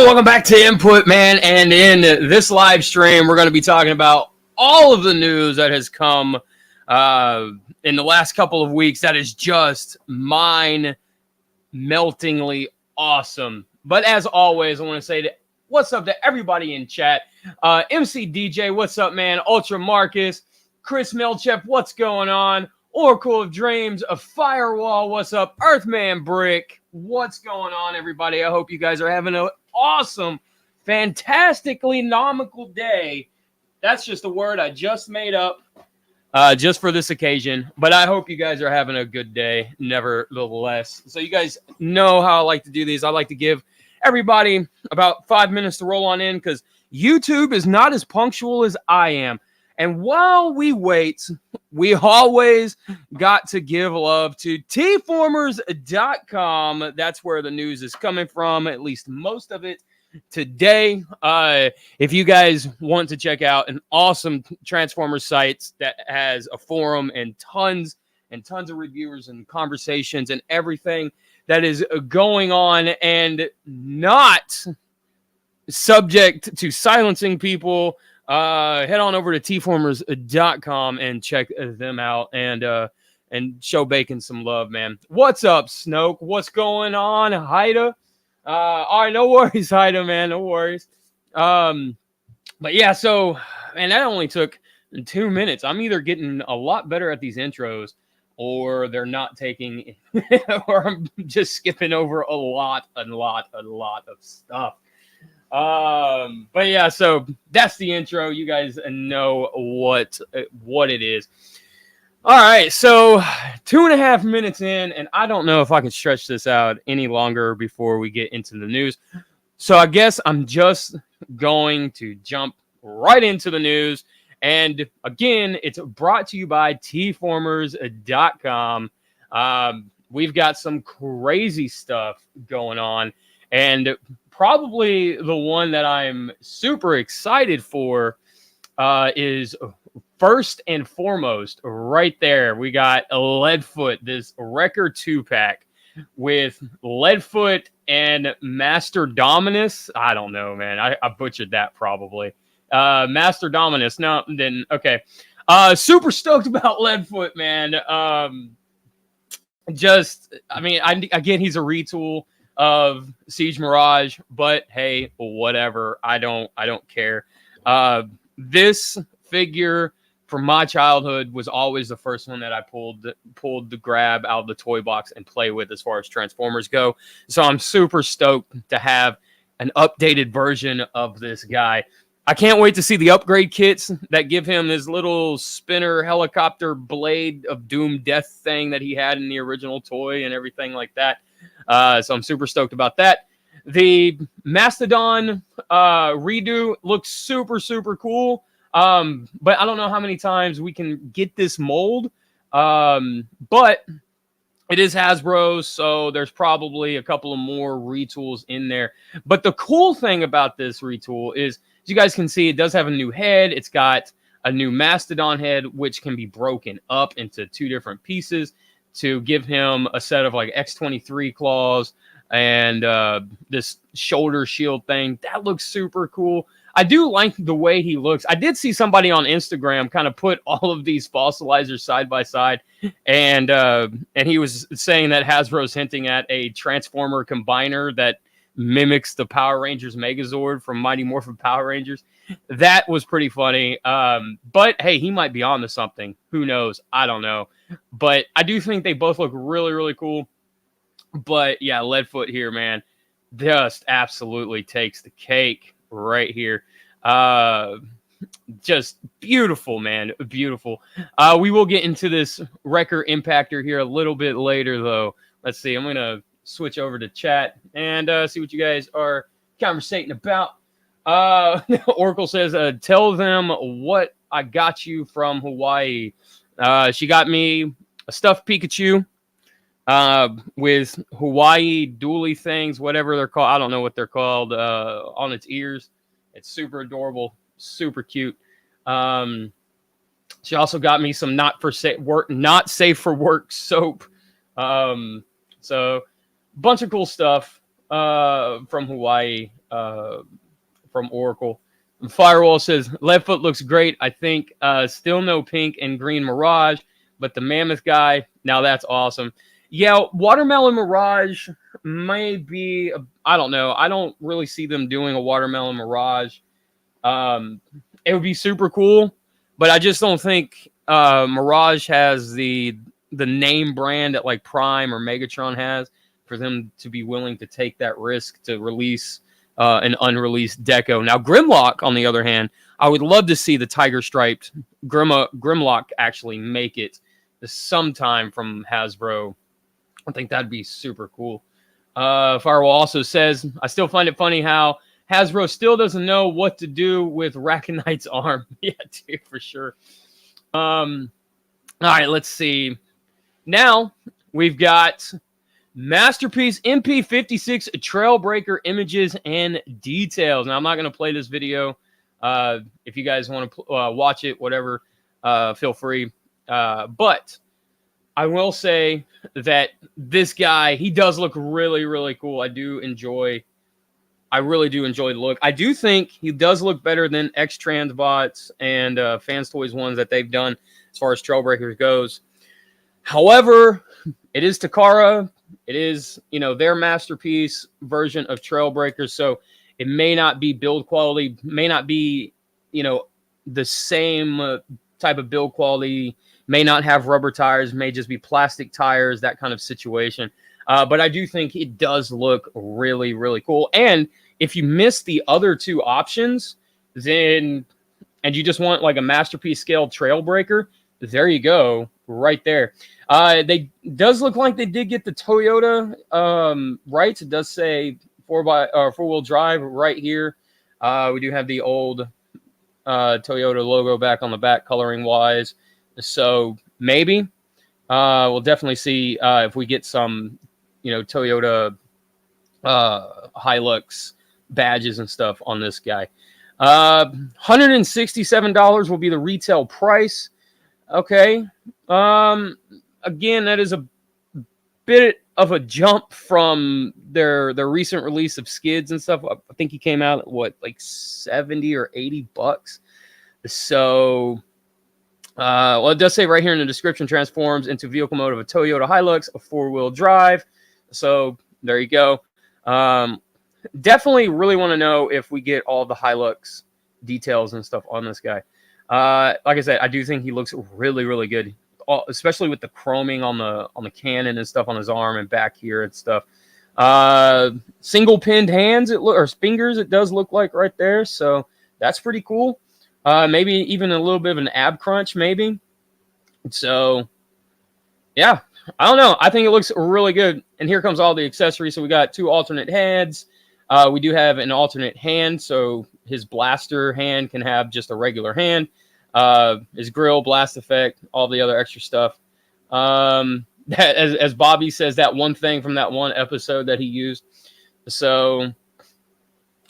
welcome back to Input, man. And in this live stream, we're going to be talking about all of the news that has come in the last couple of weeks. That is just mind-meltingly awesome. But as always, I want to say what's up to everybody in chat. MC DJ, what's up, man? Ultra Marcus, Chris Milchev, what's going on? Oracle of Dreams, a Firewall, what's up? Earthman Brick, what's going on, everybody? I hope you guys are having an awesome, fantastically nomical day. That's just a word I just made up just for this occasion. But I hope you guys are having a good day, nevertheless. So you guys know how I like to do these. I like to give everybody about 5 minutes to roll on in because YouTube is not as punctual as I am. And while we wait, we always got to give love to tformers.com. That's where the news is coming from, at least most of it today. If you guys want to check out an awesome Transformers site that has a forum and tons of reviewers and conversations and everything that is going on and not subject to silencing people, head on over to tformers.com and check them out and show Bacon some love, man. What's up, Snoke? What's going on, Haida? All right, no worries, Haida, man, no worries. But yeah, so, man, that only took 2 minutes. I'm either getting a lot better at these intros or they're not taking, or I'm just skipping over a lot of stuff. But yeah, so that's the intro. You guys know what it is. All right, so 2.5 minutes in, and I don't know if I can stretch this out any longer before we get into the news. So I guess I'm just going to jump right into the news. And again, it's brought to you by tformers.com. We've got some crazy stuff going on, and probably the one that I'm super excited for is first and foremost right there. We got Leadfoot, this Wrecker 2-pack with Leadfoot and Master Dominus. I don't know, man. I butchered that probably. Master Dominus. No, then okay. Super stoked about Leadfoot, man. Again, he's a retool of Siege Mirage, but hey, whatever. I don't care. This figure from my childhood was always the first one that I pulled the grab out of the toy box and play with as far as Transformers go. So I'm super stoked to have an updated version of this guy. I can't wait to see the upgrade kits that give him this little spinner helicopter blade of doom death thing that he had in the original toy and everything like that. So I'm super stoked about that. The Mastodon redo looks super, super cool. But I don't know how many times we can get this mold. But it is Hasbro, so there's probably a couple of more retools in there. But the cool thing about this retool is, as you guys can see, it does have a new head. It's got a new Mastodon head, which can be broken up into 2 different pieces to give him a set of like X-23 claws and this shoulder shield thing. That looks super cool. I do like the way he looks. I did see somebody on Instagram kind of put all of these fossilizers side by side, and he was saying that Hasbro's hinting at a Transformer combiner that mimics the Power Rangers Megazord from Mighty Morphin Power Rangers. That was pretty funny. But hey, he might be onto something. Who knows? I don't know. But I do think they both look really, really cool. But yeah, Leadfoot here, man, just absolutely takes the cake right here. Just beautiful, man. Beautiful. We will get into this Wrecker Impactor here a little bit later, though. Let's see. I'm going to switch over to chat and see what you guys are conversating about. Oracle says, tell them what I got you from Hawaii. She got me a stuffed Pikachu with Hawaii dually things, whatever they're called. I don't know what they're called, on its ears. It's super adorable, super cute. She also got me some not safe for work soap. So bunch of cool stuff from Hawaii. from Oracle. Firewall says Leadfoot looks great. I think still no pink and green Mirage, but the Mammoth guy, now that's awesome. Yeah, Watermelon Mirage may be. I don't know. I don't really see them doing a Watermelon Mirage. It would be super cool, but I just don't think Mirage has the name brand that like Prime or Megatron has for them to be willing to take that risk to release an unreleased deco. Now, Grimlock, on the other hand, I would love to see the Tiger Striped Grimlock actually make it sometime from Hasbro. I think that'd be super cool. Firewall also says, I still find it funny how Hasbro still doesn't know what to do with Racknight's arm. Yeah, dude, for sure. All right, let's see. Now we've got Masterpiece MP56 Trailbreaker images and details. Now, I'm not going to play this video. If you guys want to watch it, whatever, feel free. But I will say that this guy, he does look really, really cool. I really do enjoy the look. I do think he does look better than X-Transbots and Fans Toys ones that they've done as far as Trailbreakers goes. However, it is Takara. It is, their Masterpiece version of Trailbreakers, so it may not be build quality, may not be, the same type of build quality, may not have rubber tires, may just be plastic tires, that kind of situation. But I do think it does look really, really cool. And if you miss the other two options, and you just want like a Masterpiece scale Trailbreaker, there you go, right there. They does look like they did get the Toyota rights. It does say 4-wheel drive right here. We do have the old Toyota logo back on the back, coloring wise. So maybe we'll definitely see if we get some, Toyota Hilux badges and stuff on this guy. $167 will be the retail price. Okay. Again, that is a bit of a jump from their recent release of Skids and stuff. I think he came out at like 70 or 80 bucks. So, well, it does say right here in the description, transforms into vehicle mode of a Toyota Hilux, a 4-wheel drive. So there you go. Definitely really want to know if we get all the Hilux details and stuff on this guy. Like I said, I do think he looks really, really good, especially with the chroming on the cannon and stuff on his arm and back here and stuff. Single pinned hands, or fingers, it does look like right there. So that's pretty cool. Maybe even a little bit of an ab crunch, maybe. So yeah, I don't know. I think it looks really good. And here comes all the accessories. So we got 2 alternate heads. We do have an alternate hand, so his blaster hand can have just a regular hand. His grill, blast effect, all the other extra stuff. As Bobby says, that one thing from that one episode that he used. So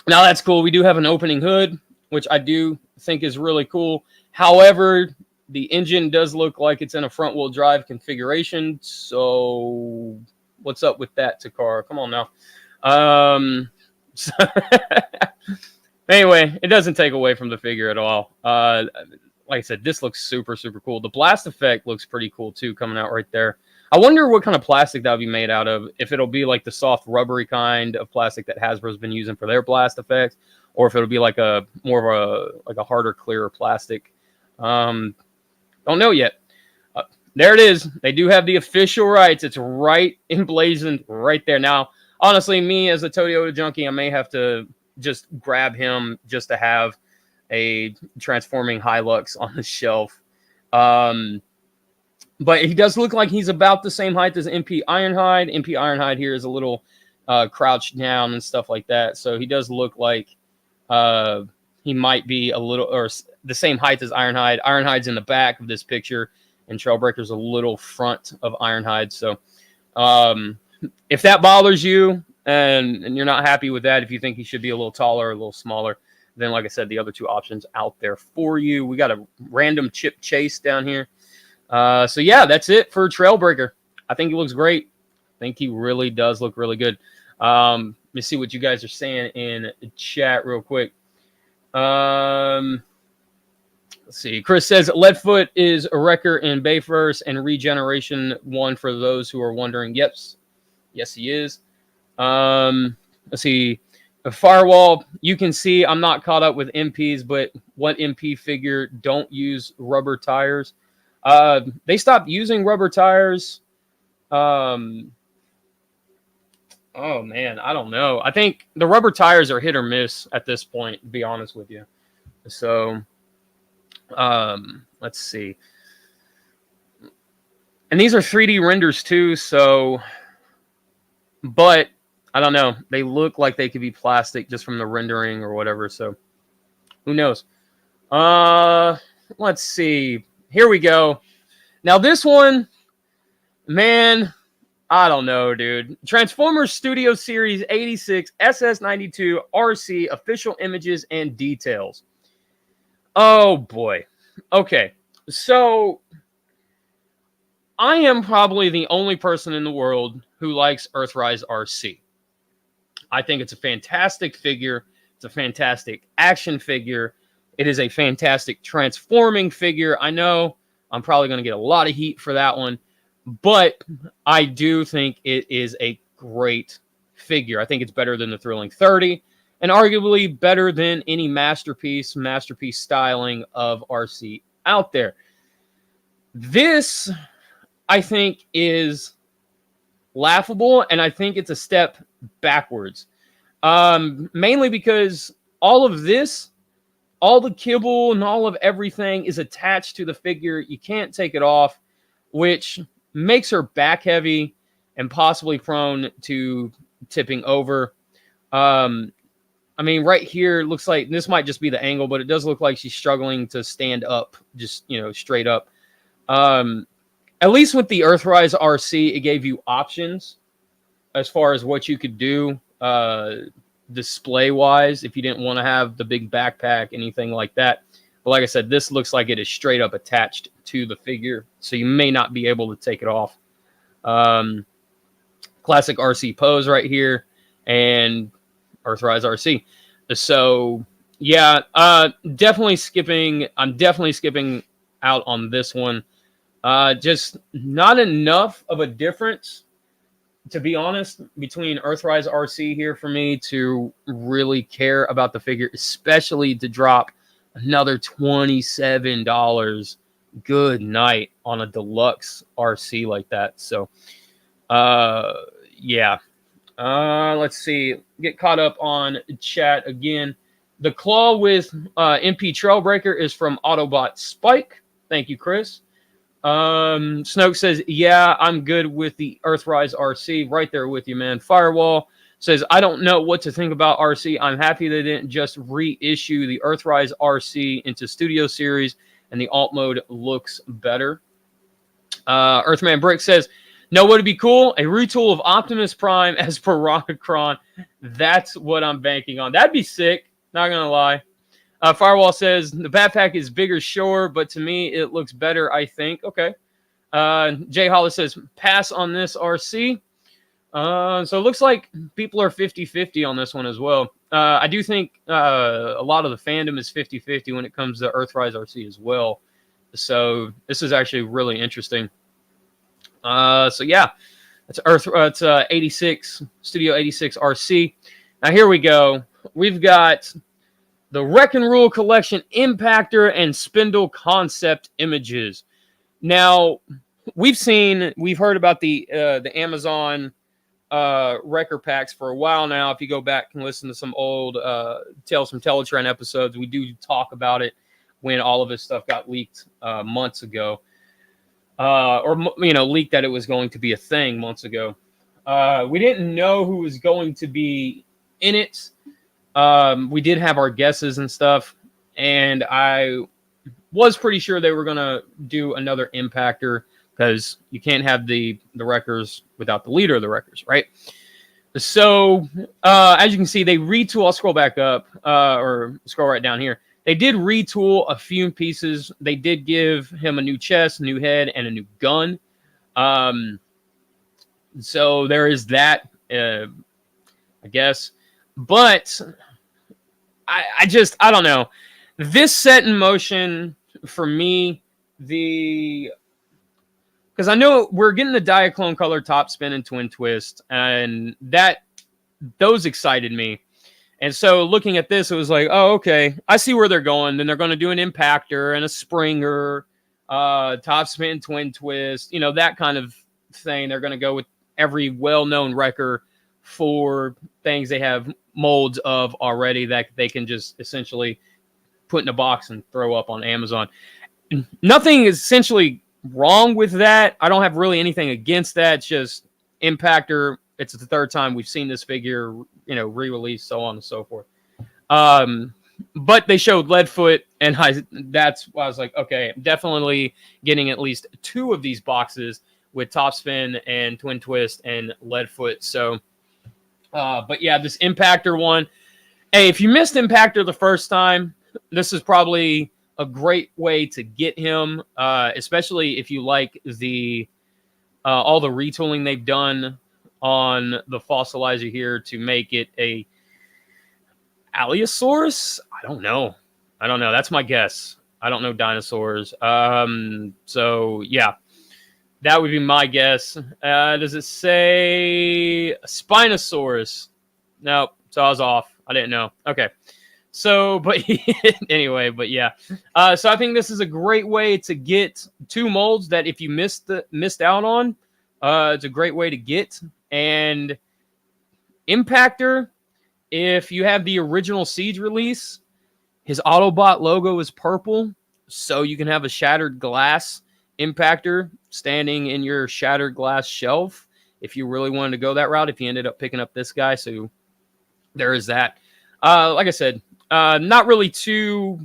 now that's cool. We do have an opening hood, which I do think is really cool. However, the engine does look like it's in a front-wheel drive configuration. So what's up with that, Takara? Come on now. So anyway, it doesn't take away from the figure at all. Like I said, this looks super, super cool. The blast effect looks pretty cool too, coming out right there. I wonder what kind of plastic that would be made out of. If it'll be like the soft rubbery kind of plastic that Hasbro's been using for their blast effects, or if it'll be like a more of a harder, clearer plastic. Don't know yet. There it is. They do have the official rights. It's right emblazoned right there. Now, honestly, me as a Toyota junkie, I may have to just grab him just to have a transforming Hilux on the shelf. But he does look like he's about the same height as MP Ironhide. MP Ironhide here is a little crouched down and stuff like that. So he does look like he might be a little, or the same height as Ironhide. Ironhide's in the back of this picture, and Trailbreaker's a little front of Ironhide. So if that bothers you and you're not happy with that, if you think he should be a little taller or a little smaller, then like I said, the other 2 options out there for you. We got a random chip chase down here. So yeah, that's it for Trailbreaker. I think he looks great. I think he really does look really good. me see what you guys are saying in chat real quick. Let's see. Chris says Leadfoot is a wrecker in Bayverse and Regeneration 1 for those who are wondering. Yes, he is. Let's see. A Firewall, you can see I'm not caught up with MPs, but what MP figure don't use rubber tires? They stopped using rubber tires. Oh man, I don't know. I think the rubber tires are hit or miss at this point, to be honest with you. So, let's see. And these are 3D renders too, so, but I don't know. They look like they could be plastic just from the rendering or whatever, so who knows? Let's see. Here we go. Now this one, man, I don't know, dude. Transformers Studio Series 86 SS92 RC official images and details. Oh boy. Okay. So I am probably the only person in the world who likes Earthrise RC. I think it's a fantastic figure. It's a fantastic action figure. It is a fantastic transforming figure. I know I'm probably going to get a lot of heat for that one, but I do think it is a great figure. I think it's better than the Thrilling 30 and arguably better than any masterpiece styling of RC out there. This, I think, is laughable, and I think it's a step backwards. Mainly because all of this, all the kibble and all of everything is attached to the figure. You can't take it off, which makes her back heavy and possibly prone to tipping over. I mean, right here, looks like this might just be the angle, but it does look like she's struggling to stand up, just, straight up. At least with the Earthrise RC, it gave you options as far as what you could do display-wise if you didn't want to have the big backpack, anything like that. But like I said, this looks like it is straight up attached to the figure, so you may not be able to take it off. Classic RC pose right here, and Earthrise RC. So, yeah, definitely skipping. I'm definitely skipping out on this one. Just not enough of a difference, to be honest, between Earthrise RC here for me to really care about the figure, especially to drop another $27. Good night on a deluxe RC like that. So, yeah. Let's see. Get caught up on chat again. The claw with MP Trailbreaker is from Autobot Spike. Thank you, Chris. Snoke says, yeah, I'm good with the Earthrise RC. Right there with you, man. Firewall says, I don't know what to think about RC. I'm happy they didn't just reissue the Earthrise RC into Studio Series, and the alt mode looks better. Earthman Brick says, know what would be cool? A retool of Optimus Prime as Piranhacron. That's what I'm banking on. That'd be sick. Not gonna lie. Firewall says, the backpack is bigger, sure, but to me, it looks better, I think. Okay. Jay Hollis says, pass on this RC. So it looks like people are 50-50 on this one as well. I do think a lot of the fandom is 50-50 when it comes to Earthrise RC as well. So this is actually really interesting. So yeah, it's 86, Studio 86 RC. Now here we go. We've got the Wreck and Rule Collection Impactor and Spindle concept images. Now, we've heard about the Amazon Wrecker packs for a while now. If you go back and listen to some old Tales from Teletrend episodes, we do talk about it when all of this stuff got leaked months ago. Leaked that it was going to be a thing months ago. We didn't know who was going to be in it. We did have our guesses and stuff, and I was pretty sure they were going to do another Impactor, because you can't have the Wreckers without the leader of the Wreckers, right? So, as you can see, they retool. I'll scroll back up, or scroll right down here. They did retool a few pieces. They did give him a new chest, new head, and a new gun. So there is that. I guess. But I don't know. This set in motion for me, because I know we're getting the Diaclone color top spin and twin twist, and those excited me. And so looking at this, it was like, oh, okay, I see where they're going. Then they're going to do an impactor and a springer, top spin, twin twist, that kind of thing. They're going to go with every well-known wrecker for things they have molds of already that they can just essentially put in a box and throw up on Amazon. Nothing is essentially wrong with that. I don't have really anything against that. It's just impactor. It's the third time we've seen this figure, re-released, so on and so forth. But they showed Leadfoot, and that's why I was like, okay, I'm definitely getting at least 2 of these boxes with top spin and twin twist and Leadfoot. So, but yeah, this impactor one. Hey, if you missed impactor the first time, this is probably a great way to get him, especially if you like the all the retooling they've done on the fossilizer here to make it a Allosaurus. I don't know. That's my guess. I don't know dinosaurs. So yeah, that would be my guess. Does it say Spinosaurus? No, so I was off. I didn't know. Okay. So, but anyway, but yeah. So I think this is a great way to get 2 molds that if you missed out on, it's a great way to get. And Impactor, if you have the original Siege release, his Autobot logo is purple, so you can have a shattered glass Impactor standing in your shattered glass shelf if you really wanted to go that route, if you ended up picking up this guy. So there is that. Like I said, not too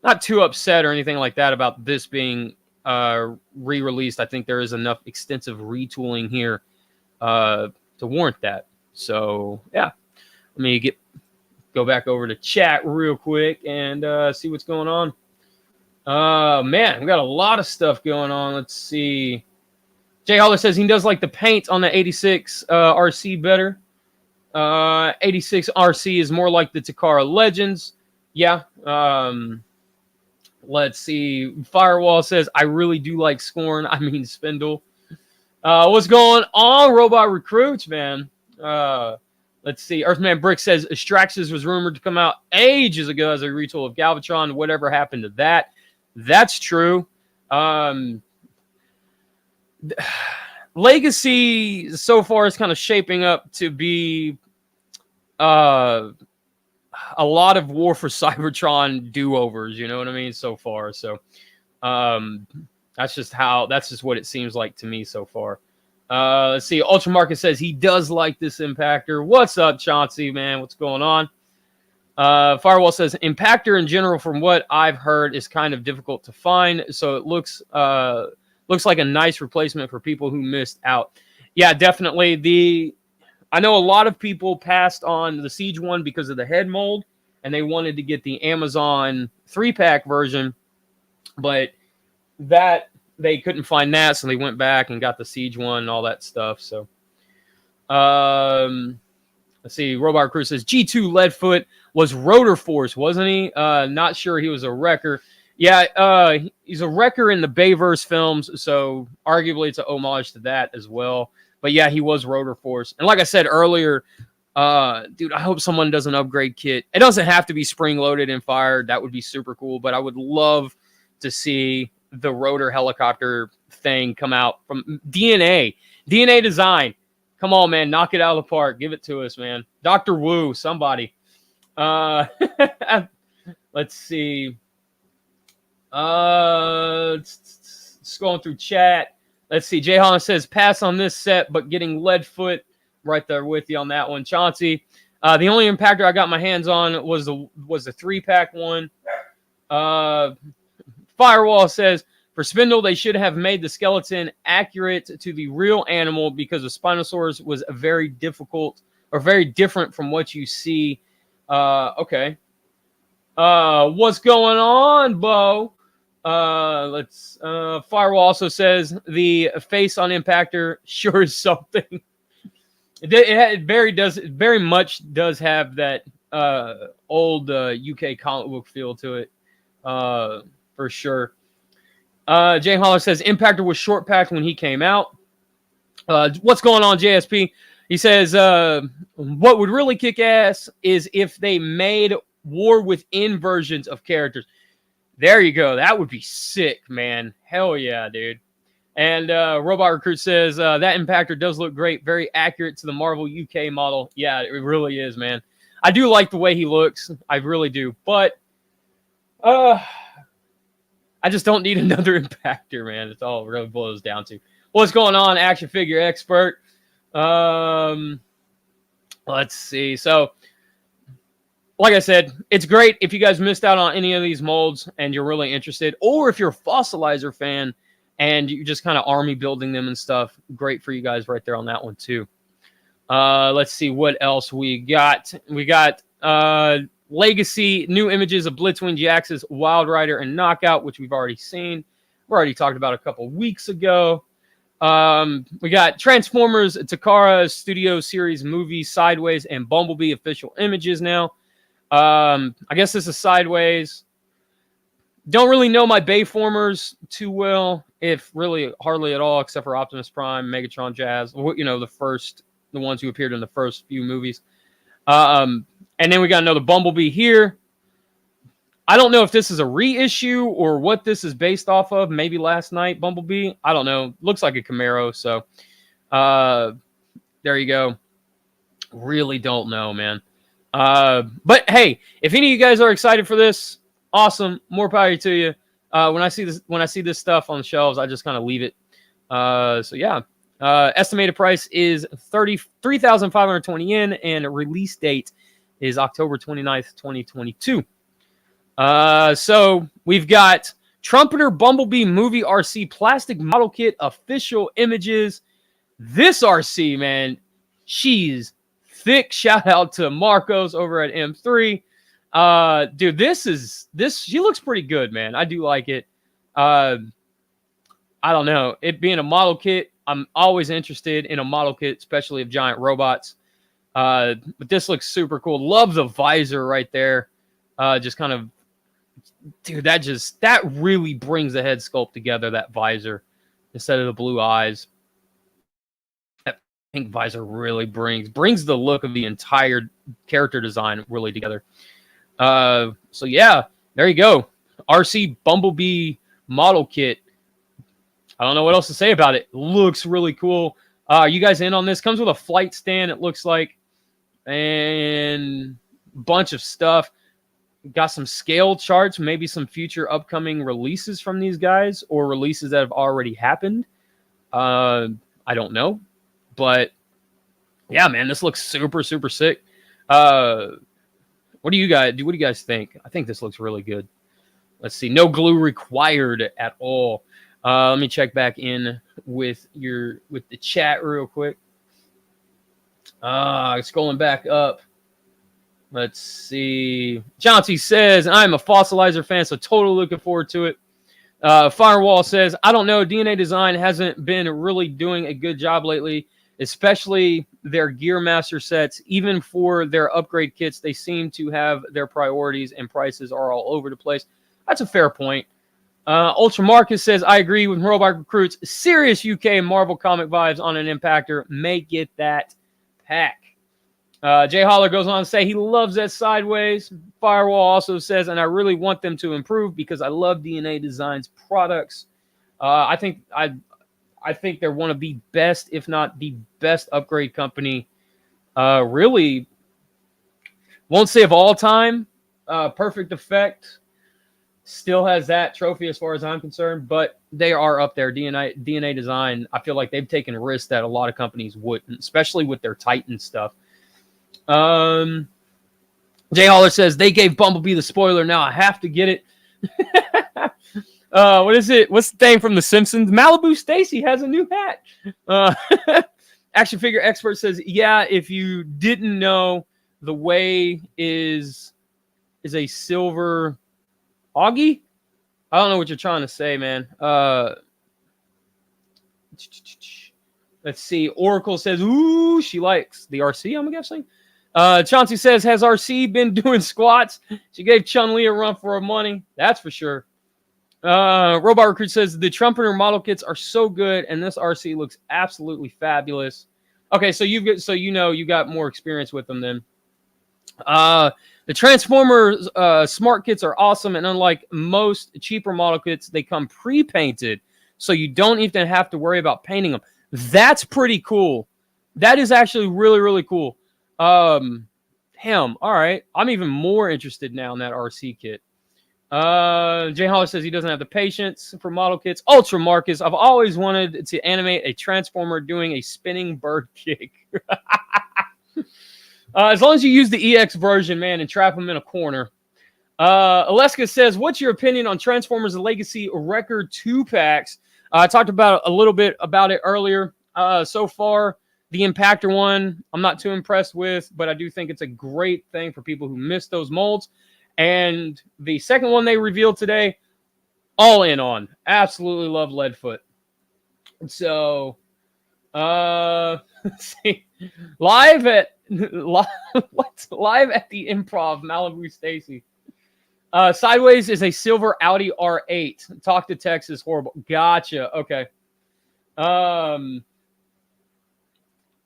upset or anything like that about this being re-released. I think there is enough extensive retooling here to warrant that. So yeah, let me go back over to chat real quick and see what's going on. Man, we got a lot of stuff going on. Let's see. Jay Holler says he does like the paint on the 86 RC better. 86 RC is more like the Takara Legends. Yeah. Let's see. Firewall says, I really do like Scorn. I mean, Spindle. What's going on, Robot Recruits, man? Let's see. Earthman Brick says, Astraxis was rumored to come out ages ago as a retool of Galvatron. Whatever happened to that? That's true. Legacy so far is kind of shaping up to be a lot of War for Cybertron do-overs, you know what I mean, so far. So that's just what it seems like to me so far. Let's see. Ultramarket says he does like this Impactor. What's up, Chauncey, man? What's going on? Firewall says Impactor in general, from what I've heard, is kind of difficult to find. So it looks like a nice replacement for people who missed out. Yeah, definitely. I know a lot of people passed on the Siege one because of the head mold, and they wanted to get the Amazon 3-pack version, but that they couldn't find that, so they went back and got the Siege one and all that stuff. So, let's see. Robot Crew says G2 Leadfoot was Rotor Force, wasn't he? Not sure he was a wrecker. Yeah, he's a wrecker in the Bayverse films, so arguably it's an homage to that as well. But yeah, he was Rotor Force. And like I said earlier, dude, I hope someone does an upgrade kit. It doesn't have to be spring-loaded and fired. That would be super cool. But I would love to see the rotor helicopter thing come out from DNA. DNA Design. Come on, man. Knock it out of the park. Give it to us, man. Dr. Wu, somebody. Let's see. Scrolling through chat. Let's see. Jay Holland says, pass on this set, but getting Leadfoot. Right there with you on that one. Chauncey. The only Impactor I got my hands on was the 3-pack one. Firewall says, for Spindle, they should have made the skeleton accurate to the real animal because the Spinosaurus was very difficult or very different from what you see. Okay. What's going on, Bo? Firewall also says the face on Impactor sure is something. It very much does have that old UK comic book feel to it, for sure. Jay Holler says Impactor was short packed when he came out. What's going on, JSP? He says what would really kick ass is if they made war within versions of characters. There you go. That would be sick, man. Hell yeah, dude. And Robot Recruit says that Impactor does look great. Very accurate to the Marvel UK model. Yeah, it really is, man. I do like the way he looks. I really do. But I just don't need another Impactor, man. That's all it really boils down to. What's going on, action figure expert? Let's see. So, like I said, it's great if you guys missed out on any of these molds and you're really interested, or if you're a Fossilizer fan and you're just kind of army building them and stuff. Great for you guys right there on that one too. Let's see what else we got. We got Legacy, new images of Blitzwing GX's Wild Rider and Knockout, which we've already seen. We already talked about a couple weeks ago. We got Transformers, Takara Studio Series movie, Sideways, and Bumblebee official images now. I guess this is Sideways. Don't really know my Bayformers too well, if really hardly at all, except for Optimus Prime, Megatron, Jazz. You know, the ones who appeared in the first few movies. And then we got another Bumblebee here. I don't know if this is a reissue or what this is based off of. Maybe Last Night Bumblebee. I don't know. Looks like a Camaro. So there you go. Really don't know, man. But hey, if any of you guys are excited for this, awesome. More power to you. When I see this stuff on the shelves, I just kind of leave it. So yeah. Estimated price is 33,520 yen, and release date is October 29th, 2022. So we've got Trumpeter Bumblebee Movie RC Plastic Model Kit official images. This RC, man, she's thick. Shout out to Marcos over at M3. Dude, she looks pretty good, man. I do like it. I don't know. It being a model kit, I'm always interested in a model kit, especially of giant robots. But this looks super cool. Love the visor right there. Just kind of, dude, that really brings the head sculpt together, that visor, instead of the blue eyes. That pink visor really brings the look of the entire character design really together. So yeah, there you go. RC Bumblebee model kit. I don't know what else to say about it. Looks really cool. You guys in on this? Comes with a flight stand, it looks like, and a bunch of stuff. Got some scale charts, maybe some future upcoming releases from these guys, or releases that have already happened. I don't know, but yeah, man, this looks super, super sick. What do you guys think? I think this looks really good. Let's see. No glue required at all. Let me check back in with the chat real quick. Scrolling back up. Let's see. Chauncey says, I'm a Fossilizer fan, so totally looking forward to it. Firewall says, I don't know. DNA Design hasn't been really doing a good job lately, especially their Gear Master sets. Even for their upgrade kits, they seem to have their priorities and prices are all over the place. That's a fair point. Ultra Marcus says, I agree with Robot Recruits. Serious UK Marvel comic vibes on an Impactor. May get that pack. Jay Holler goes on to say he loves that Sideways. Firewall also says, and I really want them to improve because I love DNA Design's products. I think they're one of the best, if not the best, upgrade company. Really, won't say of all time. Perfect Effect still has that trophy as far as I'm concerned, but they are up there. DNA Design, I feel like they've taken risks that a lot of companies wouldn't, especially with their Titan stuff. Jay Holler says they gave Bumblebee the spoiler. Now I have to get it. What is it? What's the thing from The Simpsons? Malibu Stacy has a new hat. Action Figure Expert says, yeah, if you didn't know, the way is a silver Augie? I don't know what you're trying to say, man. Let's see. Oracle says, ooh, she likes the RC, I'm guessing. Chauncey says, has RC been doing squats? She gave Chun-Li a run for her money. That's for sure. Robot Recruit says, the trumpeter model kits are so good, and this RC looks absolutely fabulous. Okay, so you got more experience with them then. The Transformer smart kits are awesome, and unlike most cheaper model kits, they come pre-painted, so you don't even have to worry about painting them. That's pretty cool. That is actually really, really cool. Damn. All right. I'm even more interested now in that RC kit. Jay Holler says he doesn't have the patience for model kits. Ultra Marcus, I've always wanted to animate a Transformer doing a spinning bird kick. As long as you use the EX version, man, and trap them in a corner. Aleska says, what's your opinion on Transformers Legacy Record 2-packs? I talked about a little bit about it earlier. So far, the Impactor one, I'm not too impressed with, but I do think it's a great thing for people who missed those molds. And the second one they revealed today, all in on. Absolutely love Leadfoot. So, let's see. Live at the Improv, Malibu Stacy. Sideways is a silver Audi R8. Talk to Texas, horrible. Gotcha. Okay. And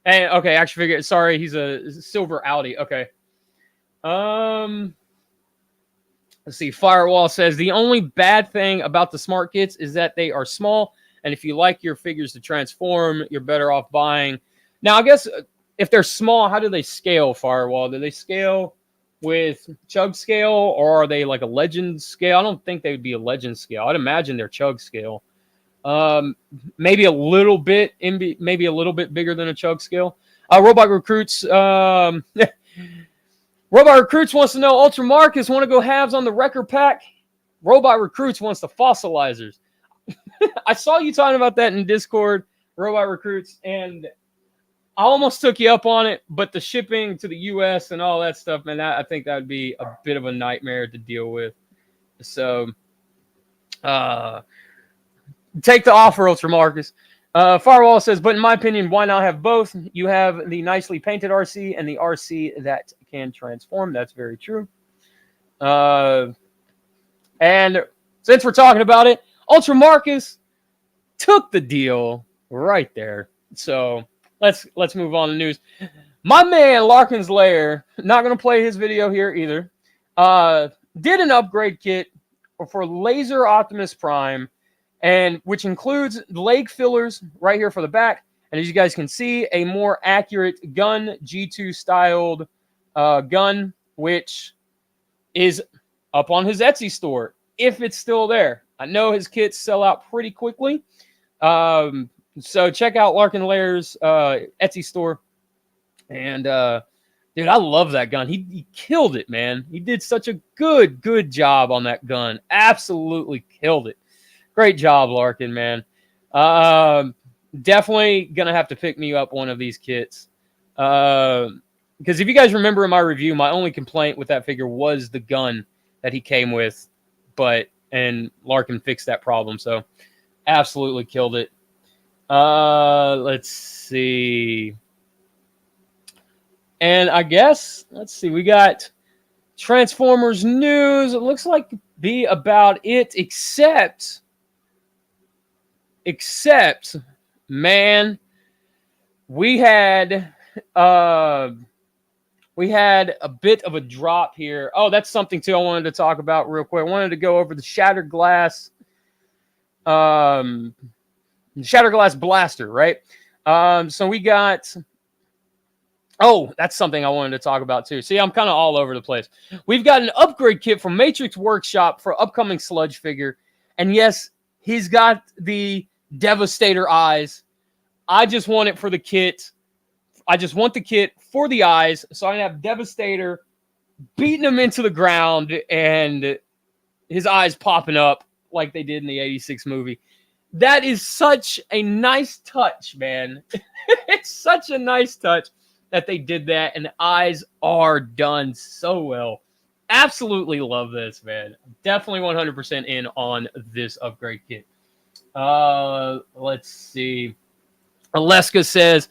okay, action figure. Sorry, he's a silver Audi. Okay. Let's see. Firewall says the only bad thing about the smart kits is that they are small, and if you like your figures to transform, you're better off buying. Now, I guess if they're small, how do they scale, Firewall? Do they scale with Chug scale, or are they like a Legend scale? I don't think they would be a Legend scale. I'd imagine they're Chug scale. Maybe a little bit bigger than a Chug scale. Robot Recruits. Robot Recruits wants to know, Ultra Marcus want to go halves on the record pack? Robot Recruits wants the fossilizers. I saw you talking about that in Discord, Robot Recruits, and I almost took you up on it, but the shipping to the U.S. and all that stuff, man, I think that would be a bit of a nightmare to deal with. So, take the offer, Ultra Marcus. Firewall says, but in my opinion, why not have both? You have the nicely painted RC and the RC that can transform. That's very true. And since we're talking about it, Ultra Marcus took the deal right there. So let's move on to news. My man Larkin's Lair, not going to play his video here either, did an upgrade kit for Laser Optimus Prime, and which includes leg fillers right here for the back. And as you guys can see, a more accurate gun, G2 styled gun, which is up on his Etsy store, if it's still there. I know his kits sell out pretty quickly. So check out Larkin Lair's Etsy store. And dude, I love that gun. He killed it, man. He did such a good job on that gun. Absolutely killed it. Great job, Larkin, man. Definitely going to have to pick me up one of these kits. Because if you guys remember in my review, my only complaint with that figure was the gun that he came with. And Larkin fixed that problem. So, absolutely killed it. Let's see. And I guess, let's see, we got Transformers news. It looks like to be about it, except, man, we had a bit of a drop here. Oh, that's something too I wanted to talk about real quick. I wanted to go over the Shattered Glass blaster, right? So we got, that's something I wanted to talk about too. See, I'm kind of all over the place. We've got an upgrade kit from Matrix Workshop for upcoming Sludge figure. And yes, he's got the Devastator eyes. I just want it for the kit. I just want the kit for the eyes, so I have Devastator beating him into the ground and his eyes popping up like they did in the 86 movie. That is such a nice touch, man. It's such a nice touch that they did that, and the eyes are done so well. Absolutely love this, man. Definitely 100% in on this upgrade kit. Let's see. Aleska says,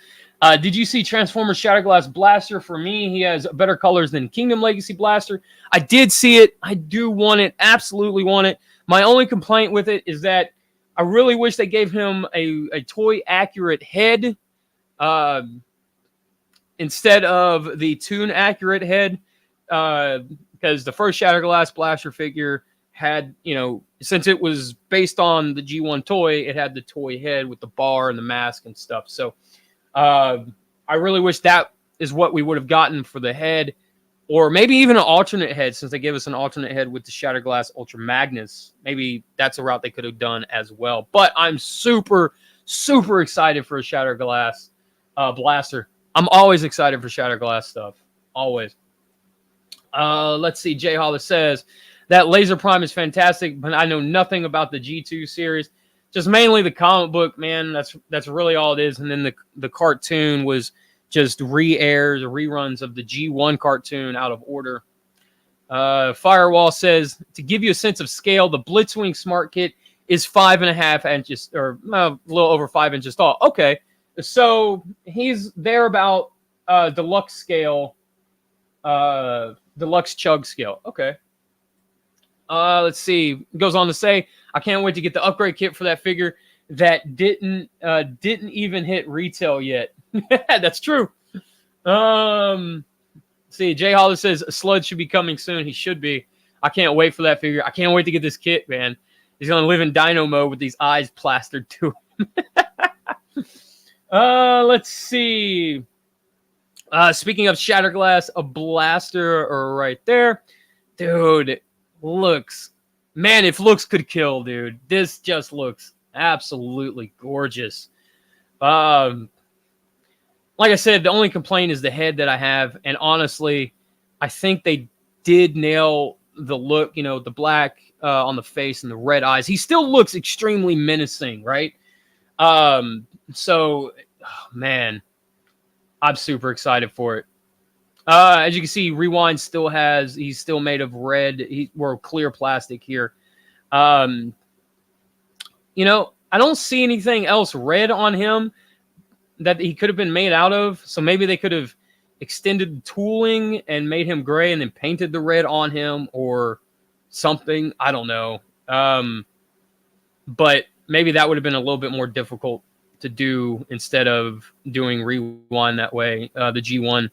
did you see Transformers Shatterglass Blaster? For me, he has better colors than Kingdom Legacy Blaster. I did see it. I do want it. Absolutely want it. My only complaint with it is that I really wish they gave him a toy accurate head instead of the toon accurate head. Because the first Shatterglass Blaster figure had, you know, since it was based on the G1 toy, it had the toy head with the bar and the mask and stuff. So I really wish that is what we would have gotten for the head, or maybe even an alternate head, since they gave us an alternate head with the Shatterglass Ultra Magnus. Maybe that's a route they could have done as well. But I'm super, super excited for a Shatterglass Blaster. I'm always excited for Shatterglass stuff. Always. Let's see. Jay Hollis says that Laser Prime is fantastic, but I know nothing about the G2 series. Just mainly the comic book, man. That's really all it is. And then the cartoon was just re-airs or reruns of the G1 cartoon out of order. Firewall says, to give you a sense of scale, the Blitzwing Smart Kit is 5.5 inches, or a little over 5 inches tall. Okay, so he's there about deluxe scale, deluxe chug scale. Okay. Let's see. It goes on to say, I can't wait to get the upgrade kit for that figure that didn't even hit retail yet. That's true. See, Jay Hollis says Sludge should be coming soon. He should be. I can't wait for that figure. I can't wait to get this kit, man. He's gonna live in dino mode with these eyes plastered to him. Let's see. Speaking of Shatterglass, a blaster right there. Dude, looks, man, if looks could kill, dude. This just looks absolutely gorgeous. Like I said, the only complaint is the head that I have, and honestly, I think they did nail the look, you know, the black on the face and the red eyes. He still looks extremely menacing, right? So, oh, man, I'm super excited for it. As you can see, Rewind still has, he's still made of red, or clear plastic here. You know, I don't see anything else red on him that he could have been made out of. So maybe they could have extended the tooling and made him gray and then painted the red on him or something. I don't know. But maybe that would have been a little bit more difficult to do instead of doing Rewind that way, the G1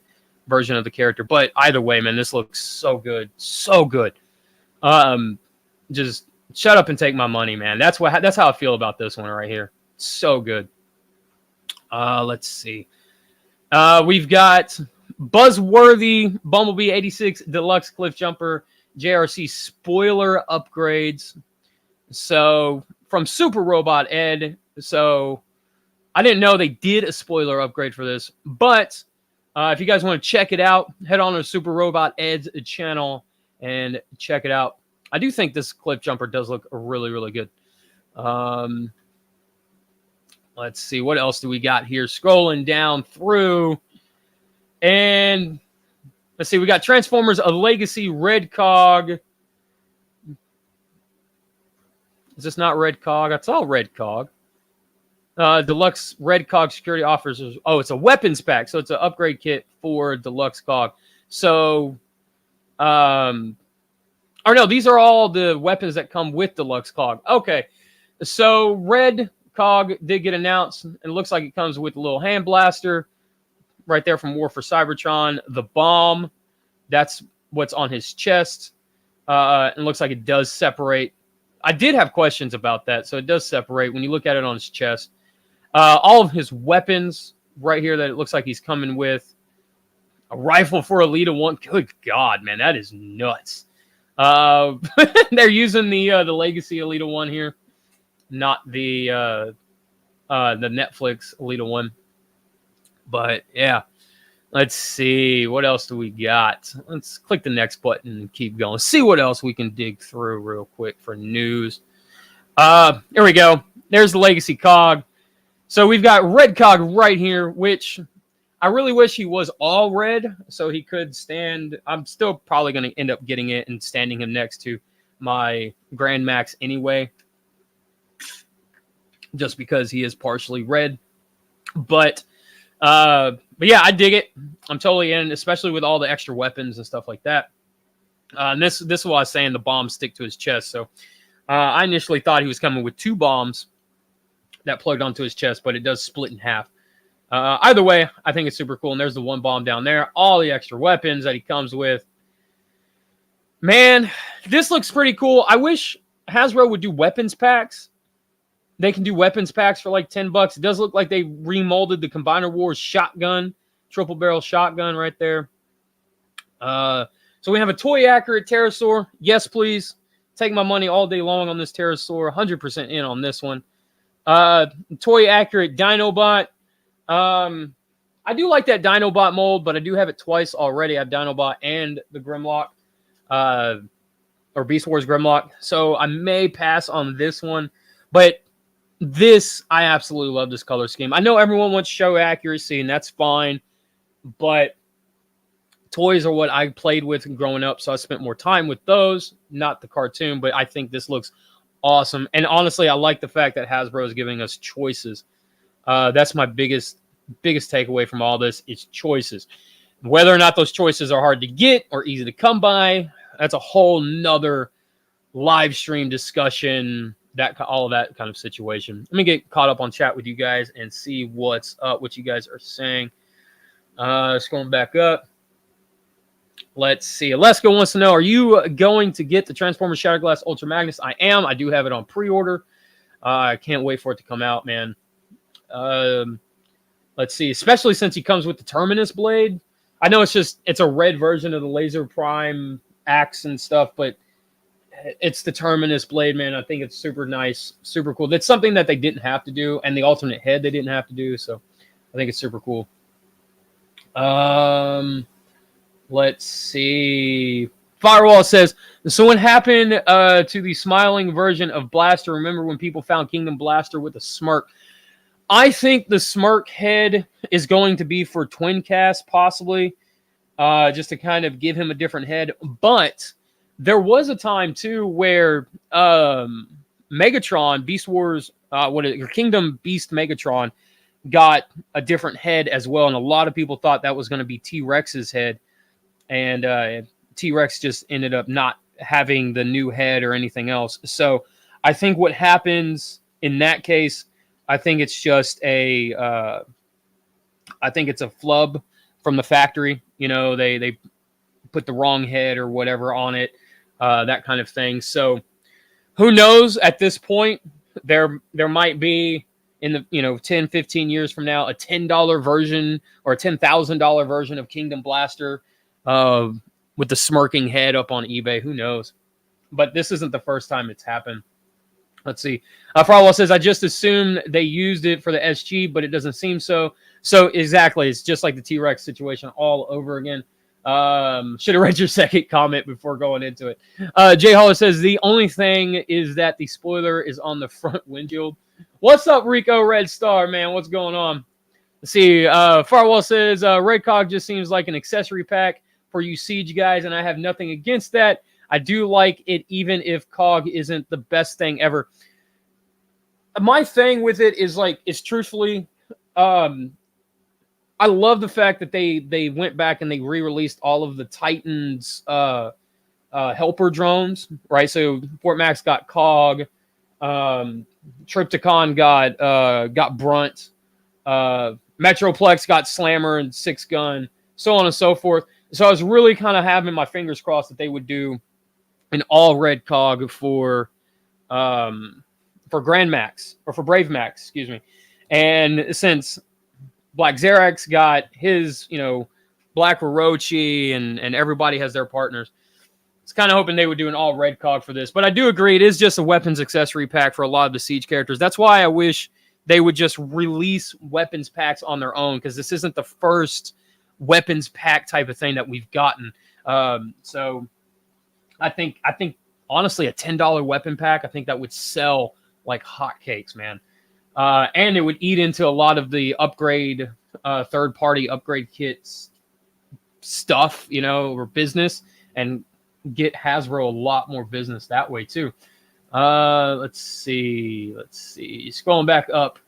version of the character. But either way, man, this looks so good. So good. Just shut up and take my money, man. That's how I feel about this one right here. So good. Let's see. We've got Buzzworthy Bumblebee 86 Deluxe Cliff Jumper JRC spoiler upgrades. So from Super Robot Ed. So I didn't know they did a spoiler upgrade for this, but if you guys want to check it out, head on to Super Robot Ed's channel and check it out. I do think this Cliff Jumper does look really, really good. Let's see, what else do we got here? Scrolling down through, and let's see, we got Transformers: A Legacy Red Cog. Is this not Red Cog? It's all Red Cog. Deluxe Red Cog security offers. Oh, it's a weapons pack, so it's an upgrade kit for Deluxe Cog. So, or no, these are all the weapons that come with Deluxe Cog. Okay, so Red Cog did get announced. It looks like it comes with a little hand blaster right there from War for Cybertron. The bomb, that's what's on his chest. It looks like it does separate. I did have questions about that, so it does separate when you look at it on his chest. All of his weapons right here that it looks like he's coming with. A rifle for Elita 1. Good God, man, that is nuts. They're using the Legacy Elita 1 here, not the Netflix Elita 1. But yeah, let's see. What else do we got? Let's click the next button and keep going. See what else we can dig through real quick for news. Here we go. There's the Legacy Cog. So we've got Red Cog right here, which I really wish he was all red so he could stand. I'm still probably going to end up getting it and standing him next to my Grand Max anyway, just because he is partially red. But yeah, I dig it. I'm totally in, especially with all the extra weapons and stuff like that. And this is what I was saying, the bombs stick to his chest. So I initially thought he was coming with 2 bombs that plugged onto his chest, but it does split in half. Either way, I think it's super cool. And there's the 1 bomb down there. All the extra weapons that he comes with. Man, this looks pretty cool. I wish Hasbro would do weapons packs. They can do weapons packs for like $10. It does look like they remolded the Combiner Wars shotgun, triple barrel shotgun right there. So we have a toy accurate pterosaur. Yes, please. Take my money all day long on this pterosaur. 100% in on this one. Toy accurate Dinobot. I do like that Dinobot mold, but I do have it twice already. I have Dinobot and the Grimlock, or Beast Wars Grimlock. So I may pass on this one, but this, I absolutely love this color scheme. I know everyone wants show accuracy, and that's fine, but toys are what I played with growing up, so I spent more time with those, not the cartoon, but I think this looks awesome. And honestly, I like the fact that Hasbro is giving us choices. That's my biggest takeaway from all this is choices. Whether or not those choices are hard to get or easy to come by, that's a whole nother live stream discussion, all of that kind of situation. Let me get caught up on chat with you guys and see what's up, what you guys are saying. Scrolling back up. Let's see. Aleska wants to know, are you going to get the Transformers Shatterglass Ultra Magnus? I am. I do have it on pre-order. I can't wait for it to come out, man. Let's see. Especially since he comes with the Terminus blade. I know it's a red version of the Laser Prime axe and stuff, but it's the Terminus blade, man. I think it's super nice, super cool. That's something that they didn't have to do, and the alternate head they didn't have to do, so I think it's super cool. Let's see. Firewall says, so what happened to the smiling version of Blaster? Remember when people found Kingdom Blaster with a smirk? I think the smirk head is going to be for Twin Cast, possibly, just to kind of give him a different head. But there was a time, too, where Megatron, Beast Wars, Kingdom Beast Megatron, got a different head as well. And a lot of people thought that was going to be T-Rex's head. And T-Rex just ended up not having the new head or anything else. So I think what happens in that case, I think it's just I think it's a flub from the factory. You know, they put the wrong head or whatever on it, that kind of thing. So who knows at this point, there might be in the, 10, 15 years from now, a $10 version or a $10,000 version of Kingdom Blaster with the smirking head up on eBay. Who knows? But this isn't the first time it's happened. Let's see. Farwell says, I just assumed they used it for the SG, but it doesn't seem so. So exactly. It's just like the T-Rex situation all over again. Should have read your second comment before going into it. Jay Holler says, the only thing is that the spoiler is on the front windshield. What's up, Rico Red Star, man? What's going on? Let's see. Farwell says, Red Cog just seems like an accessory pack for you Siege guys, and I have nothing against that. I do like it, even if Cog isn't the best thing ever. My thing with it is, like, it's truthfully, I love the fact that they went back and they re-released all of the Titans helper drones, right? So Fort Max got Cog, Tripticon got Brunt, Metroplex got Slammer and Six Gun, so on and so forth. So I was really kind of having my fingers crossed that they would do an all red Cog for Grand Max, or for Brave Max, excuse me. And since Black Xerax got his, Black Orochi and everybody has their partners, it's kind of hoping they would do an all red Cog for this. But I do agree, it is just a weapons accessory pack for a lot of the Siege characters. That's why I wish they would just release weapons packs on their own, because this isn't the first weapons pack type of thing that we've gotten. So I think honestly, a $10 weapon pack, I think that would sell like hotcakes, man. And it would eat into a lot of the upgrade, third-party upgrade kits stuff, or business, and get Hasbro a lot more business that way too. Let's see. Scrolling back up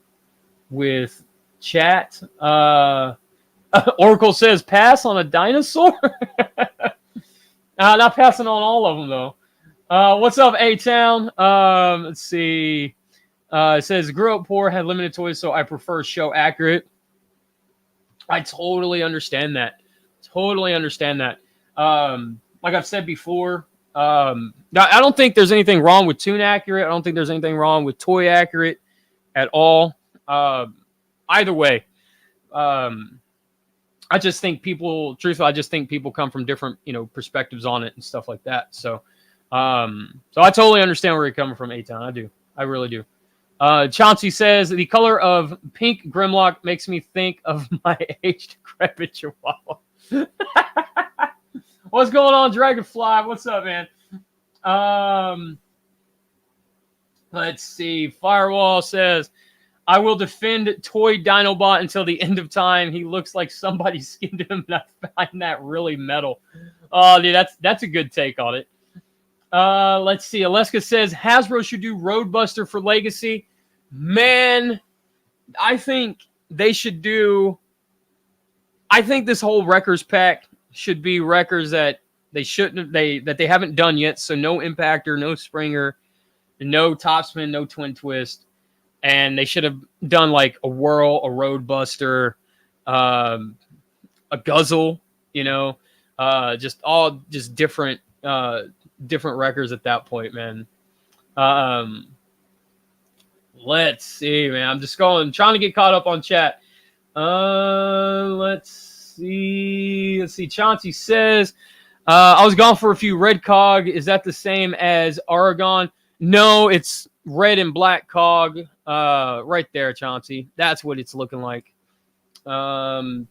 with chat. Oracle says pass on a dinosaur. Not passing on all of them though. What's up, A-Town? Let's see. It says grew up poor, had limited toys, so I prefer show accurate. I totally understand that. Totally understand that. Like I've said before, I don't think there's anything wrong with tune accurate. I don't think there's anything wrong with toy accurate at all. Either way, I just think people, truthfully, I just think people come from different, perspectives on it and stuff like that. So I totally understand where you're coming from, A-Town. I do. I really do. Chauncey says, the color of pink Grimlock makes me think of my aged decrepit Chihuahua. What's going on, Dragonfly? What's up, man? Let's see. Firewall says, I will defend Toy Dinobot until the end of time. He looks like somebody skinned him, and I find that really metal. Oh, dude, that's a good take on it. Let's see. Aleska says, Hasbro should do Roadbuster for Legacy. Man, I think they should do... I think this whole Wreckers pack should be Wreckers that they shouldn't that they haven't done yet. So no Impactor, no Springer, no Topspin, no Twin Twist. And they should have done like a Whirl, a Roadbuster, a Guzzle, just different Wreckers at that point, man. Let's see, man. I'm just trying to get caught up on chat. Let's see. Chauncey says, I was gone for a few. Red Cog, is that the same as Aragon? No, it's red and black Cog. Right there, Chauncey. That's what it's looking like. Let's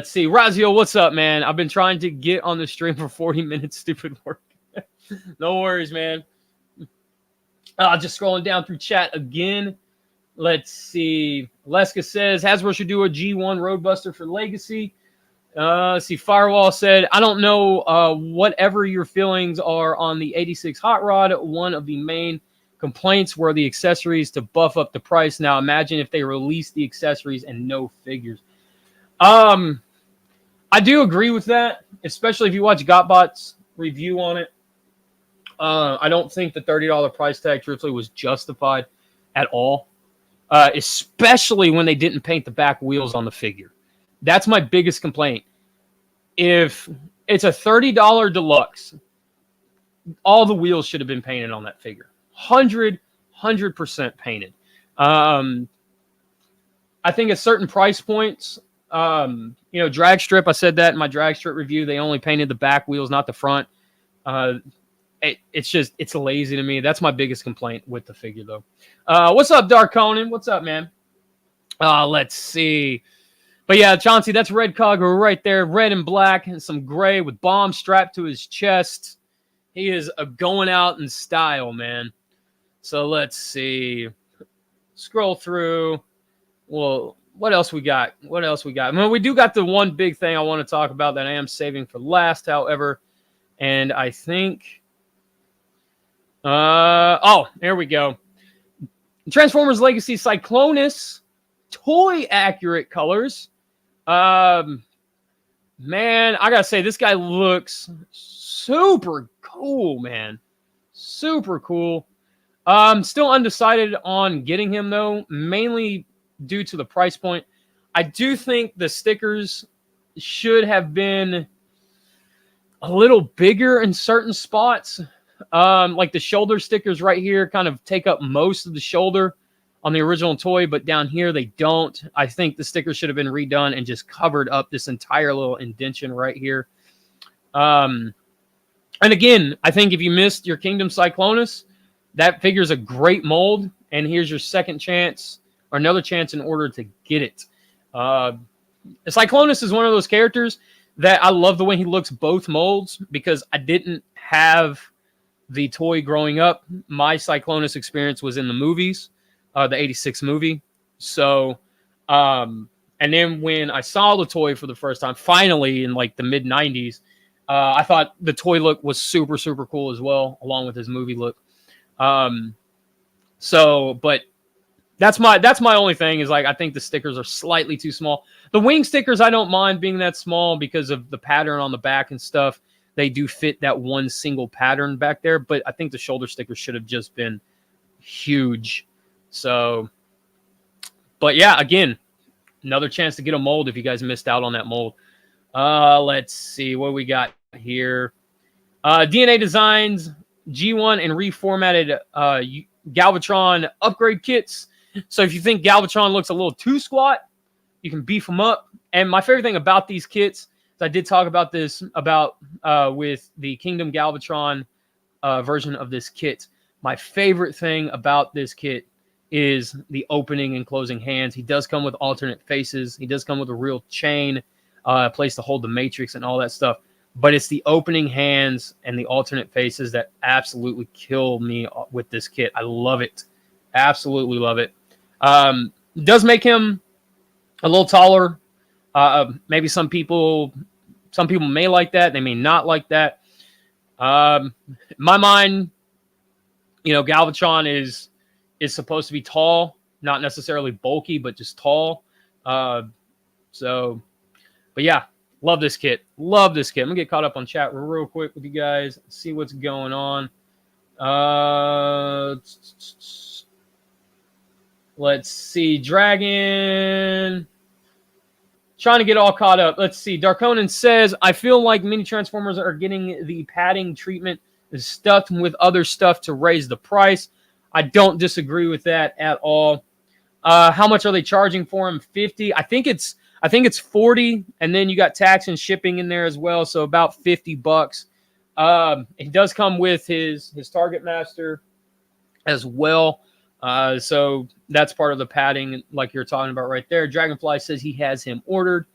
see. Razio, what's up, man? I've been trying to get on the stream for 40 minutes. Stupid work. No worries, man. Just scrolling down through chat again. Let's see. Leska says, Hasbro should do a G1 Roadbuster for Legacy. Let's see. Firewall said, I don't know whatever your feelings are on the 86 Hot Rod. One of the main complaints were the accessories to buff up the price. Now imagine if they release the accessories and no figures. I do agree with that, especially if you watch Gotbot's review on it. I don't think the $30 price tag, truthfully, was justified at all, especially when they didn't paint the back wheels on the figure. That's my biggest complaint. If it's a $30 deluxe, all the wheels should have been painted on that figure. 100% painted. I think at certain price points, drag strip, I said that in my drag strip review, they only painted the back wheels, not the front. It's lazy to me. That's my biggest complaint with the figure, though. What's up, Dark Conan? What's up, man? Let's see. But yeah, Chauncey, that's Red Cog right there. Red and black and some gray with bombs strapped to his chest. He is going out in style, man. So let's see. Scroll through. Well, what else we got? I mean, we do got the one big thing I want to talk about that I am saving for last, however. And I think... there we go. Transformers Legacy Cyclonus toy accurate colors. Man, I gotta say, this guy looks super cool, man. Super cool. Still undecided on getting him, though, mainly due to the price point. I do think the stickers should have been a little bigger in certain spots. Like the shoulder stickers right here kind of take up most of the shoulder on the original toy, but down here they don't. I think the sticker should have been redone and just covered up this entire little indentation right here. And again, I think if you missed your Kingdom Cyclonus, that figure's a great mold, and here's your second chance or another chance in order to get it. Cyclonus is one of those characters that I love the way he looks both molds, because I didn't have the toy growing up. My Cyclonus experience was in the movies, the 86 movie. So, and then when I saw the toy for the first time, finally in like the mid 90s, I thought the toy look was super, super cool as well, along with his movie look. But That's my only thing is like I think the stickers are slightly too small. The wing stickers I don't mind being that small because of the pattern on the back and stuff. They do fit that one single pattern back there, but I think the shoulder stickers should have just been huge. So, but yeah, again, another chance to get a mold if you guys missed out on that mold. Let's see what we got here. DNA Designs G1 and reformatted Galvatron upgrade kits. So if you think Galvatron looks a little too squat, you can beef them up. And my favorite thing about these kits, I did talk about this with the Kingdom Galvatron version of this kit. My favorite thing about this kit is the opening and closing hands. He does come with alternate faces. He does come with a real chain, place to hold the matrix and all that stuff. But it's the opening hands and the alternate faces that absolutely kill me with this kit. I love it. Absolutely love it. Does make him a little taller. Maybe some people may like that. They may not like that. In my mind, you know, Galvatron is supposed to be tall, not necessarily bulky, but just tall. But yeah, love this kit. Love this kit. I'm gonna get caught up on chat real quick with you guys, see what's going on. Let's see. Dragon. Trying to get all caught up. Let's see. Darkonin says, I feel like mini Transformers are getting the padding treatment stuffed with other stuff to raise the price. I don't disagree with that at all. How much are they charging for them? 50. I think it's 40, and then you got tax and shipping in there as well, so about $50. It does come with his Target Master as well. So that's part of the padding, like you're talking about right there. Dragonfly says he has him ordered.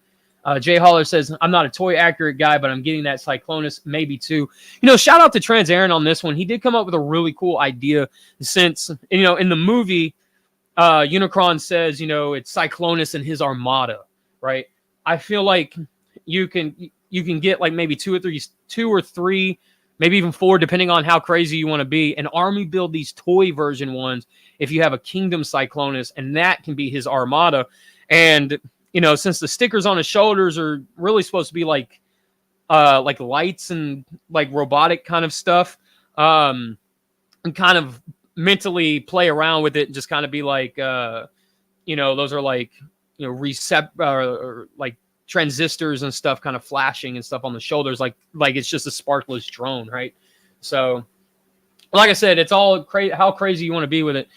Jay Holler says, I'm not a toy accurate guy, but I'm getting that Cyclonus, maybe too. You know, shout out to Trans Aaron on this one. He did come up with a really cool idea since, you know, in the movie, Unicron says, you know, it's Cyclonus and his armada, right? I feel like you can get like maybe two or three, maybe even 4, depending on how crazy you want to be, and army build these toy version ones if you have a Kingdom Cyclonus, and that can be his armada. And you know, since the stickers on his shoulders are really supposed to be like lights and like robotic kind of stuff, and kind of mentally play around with it and just kind of be like, you know, those are like, you know, or like transistors and stuff kind of flashing and stuff on the shoulders, like it's just a sparkless drone, right? So, like I said, it's all how crazy you want to be with it.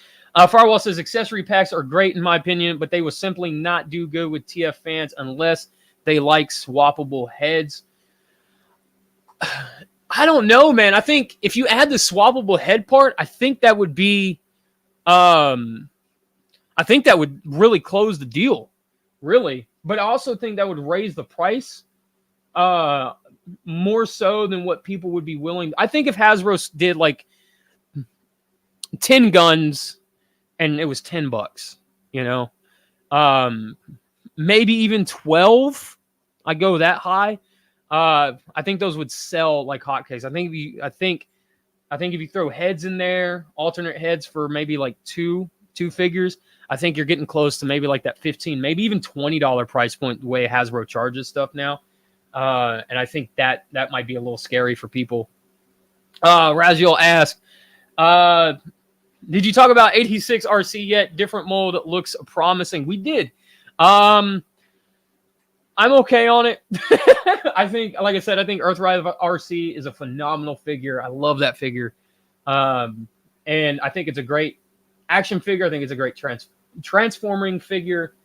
Firewall says accessory packs are great in my opinion, but they will simply not do good with TF fans unless they like swappable heads. I don't know, man. I think if you add the swappable head part, I think that would be, I think that would really close the deal, really. But I also think that would raise the price, more so than what people would be willing. I think if Hasbro did like 10 guns and it was $10, you know, maybe even 12, I go that high. I think those would sell like hotcakes. I think if you throw heads in there, alternate heads for maybe like two figures, I think you're getting close to maybe like that $15, maybe even $20 price point the way Hasbro charges stuff now. And I think that might be a little scary for people. Raziel asked, did you talk about 86 RC yet? Different mold looks promising. We did. I'm okay on it. I think, like I said, I think Earthrise RC is a phenomenal figure. I love that figure. And I think it's a great action figure. I think it's a great transforming figure,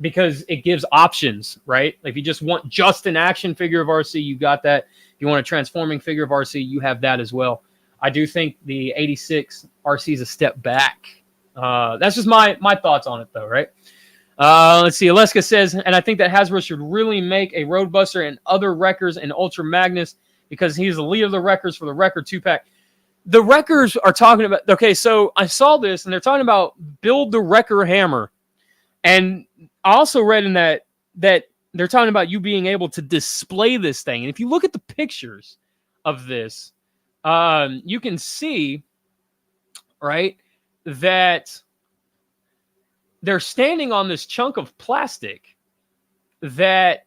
because it gives options, right? Like if you just want just an action figure of RC, you got that. If you want a transforming figure of RC, you have that as well. I do think the 86 RC is a step back. That's just my thoughts on it, though, right? Let's see. Aleska says, and I think that Hasbro should really make a Roadbuster and other Wreckers and Ultra Magnus because he's the lead of the Wreckers for the Wrecker 2-pack. The Wreckers are talking about, okay, so I saw this, and they're talking about build the Wrecker hammer. And I also read in that they're talking about you being able to display this thing. And if you look at the pictures of this, you can see, right, that they're standing on this chunk of plastic that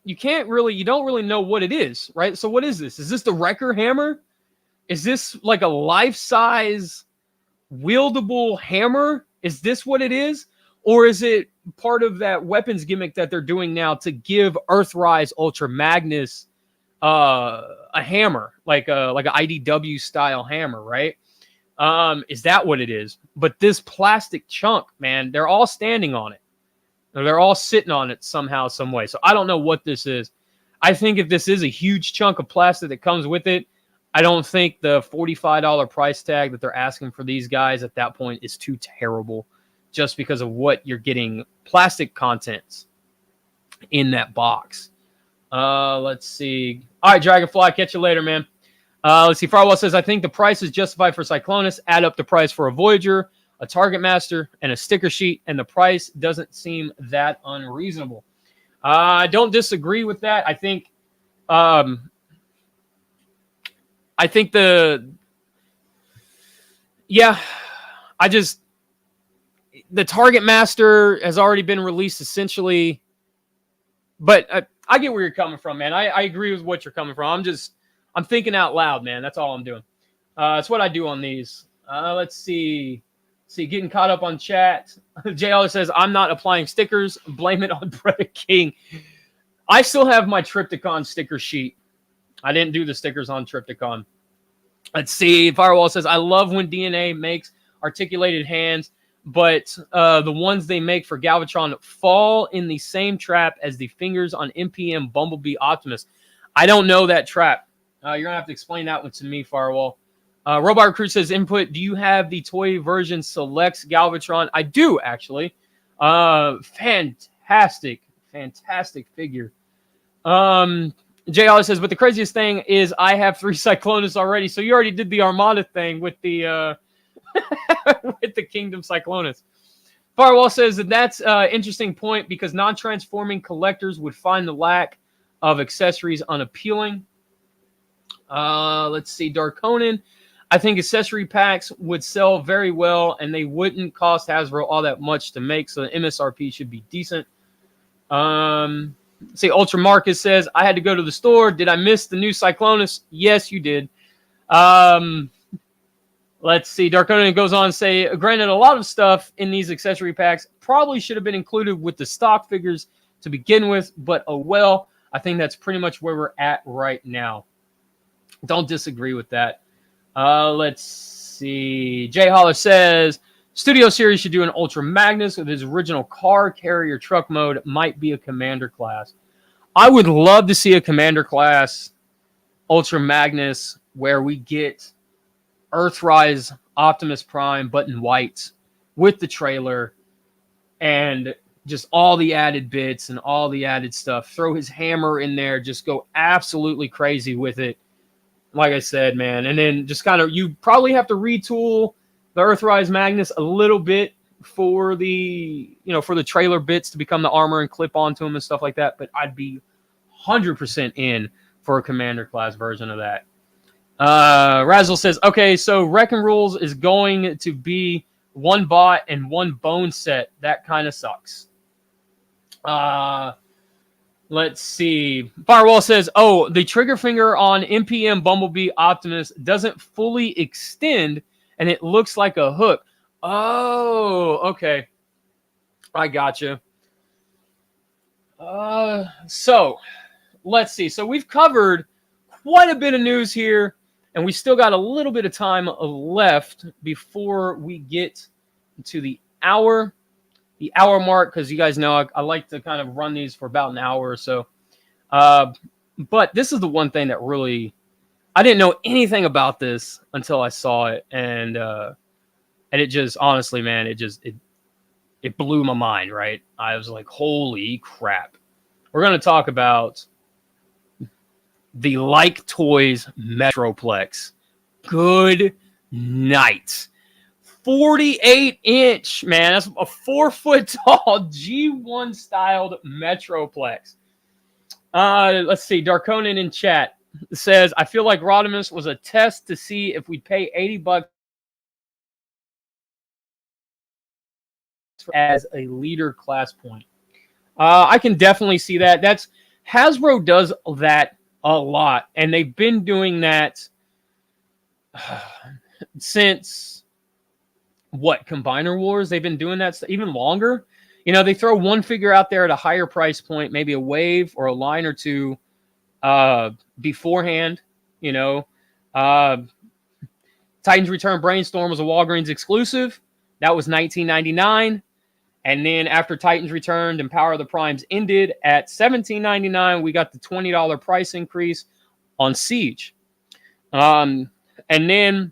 you don't really know what it is, right? So what is this? Is this the Wrecker hammer? Is this like a life-size wieldable hammer? Is this what it is? Or is it part of that weapons gimmick that they're doing now to give Earthrise Ultra Magnus a hammer, like a IDW style hammer, right? Is that what it is? But this plastic chunk, man, they're all standing on it. They're all sitting on it somehow, some way. So I don't know what this is. I think if this is a huge chunk of plastic that comes with it, I don't think the $45 price tag that they're asking for these guys at that point is too terrible, just because of what you're getting plastic contents in that box. Let's see. All right, Dragonfly, catch you later, man. Let's see. Firewall says, I think the price is justified for Cyclonus. Add up the price for a Voyager, a Target Master, and a sticker sheet, and the price doesn't seem that unreasonable. I don't disagree with that. I think the Target Master has already been released essentially, but I get where you're coming from, man. I agree with what you're coming from. I'm thinking out loud, man. That's all I'm doing. That's what I do on these. Let's see. Getting caught up on chat. JL says, I'm not applying stickers. Blame it on Brother King. I still have my Triptychon sticker sheet. I didn't do the stickers on Triptychon. Let's see. Firewall says, I love when DNA makes articulated hands, but the ones they make for Galvatron fall in the same trap as the fingers on MPM Bumblebee Optimus. I don't know that trap. You're going to have to explain that one to me, Firewall. Robot Recruit says, input, do you have the toy version selects Galvatron? I do, actually. Fantastic figure. JL says, but the craziest thing is I have 3 Cyclonus already. So you already did the Armada thing with the with the Kingdom Cyclonus. Firewall says that's an interesting point because non-transforming collectors would find the lack of accessories unappealing. Let's see. Dark Conan. I think accessory packs would sell very well, and they wouldn't cost Hasbro all that much to make, so the MSRP should be decent. See, Ultra Marcus says, I had to go to the store. Did I miss the new Cyclonus? Yes, you did. Let's see. Dark Conan goes on to say, granted, a lot of stuff in these accessory packs probably should have been included with the stock figures to begin with, but oh well. I think that's pretty much where we're at right now. Don't disagree with that. Let's see. Jay Holler says, Studio Series should do an Ultra Magnus with his original car carrier truck mode. Might be a Commander class. I would love to see a Commander class Ultra Magnus where we get Earthrise Optimus Prime, but in white, with the trailer and just all the added bits and all the added stuff. Throw his hammer in there. Just go absolutely crazy with it. Like I said, man. And then just kind of, you probably have to retool the Earthrise Magnus a little bit for the, for the trailer bits to become the armor and clip onto him and stuff like that. But I'd be 100% in for a Commander class version of that. Razzle says, okay, so Wrecking Rules is going to be 1 bot and 1 bone set. That kind of sucks. Let's see. Firewall says, oh, the trigger finger on MPM Bumblebee Optimus doesn't fully extend, and it looks like a hook. Oh, okay. I gotcha. So, let's see. So, we've covered quite a bit of news here, and we still got a little bit of time left before we get to the hour mark, because you guys know I like to kind of run these for about an hour or so. But this is the one thing that really, I didn't know anything about this until I saw it, and it just, honestly, man, it blew my mind, right? I was like, holy crap. We're going to talk about the Like Toys Metroplex. Good night. 48-inch, man. That's a 4-foot-tall G1 styled Metroplex. Let's see. Darkonin in chat says, I feel like Rodimus was a test to see if we'd pay $80 as a leader class point. I can definitely see that. That's Hasbro does that a lot, and they've been doing that since what, Combiner Wars? They've been doing that even longer. You know, they throw one figure out there at a higher price point, maybe a wave or a line or two beforehand. You know, Titans Return Brainstorm was a Walgreens exclusive. That was $19.99. And then after Titans Returned and Power of the Primes ended at $17.99, we got the $20 price increase on Siege. And then,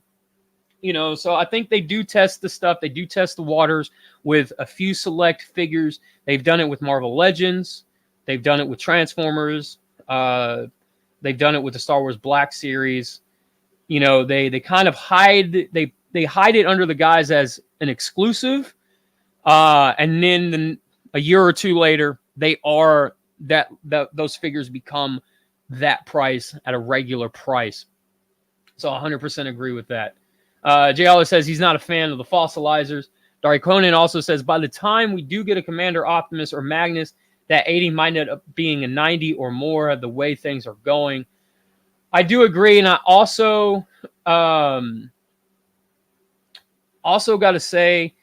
you know, so I think they do test the stuff. They do test the waters with a few select figures. They've done it with Marvel Legends. They've done it with Transformers. They've done it with the Star Wars Black Series. You know, they kind of hide, they hide it under the guise as an exclusive. And then a year or two later, they are those figures become that price at a regular price. So 100% agree with that. Jay Hollis says he's not a fan of the fossilizers. Dari Conan also says by the time we do get a Commander Optimus or Magnus, that 80 might end up being a 90 or more the way things are going. I do agree, and I also got to say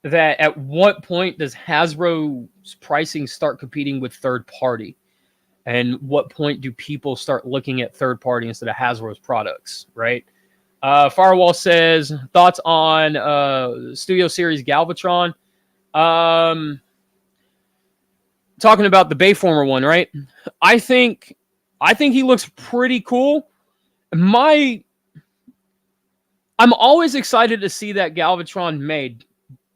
that at what point does Hasbro's pricing start competing with third party? And what point do people start looking at third party instead of Hasbro's products, right? Firewall says, thoughts on Studio Series Galvatron? Talking about the Bayformer one, right? I think he looks pretty cool. I'm always excited to see that Galvatron made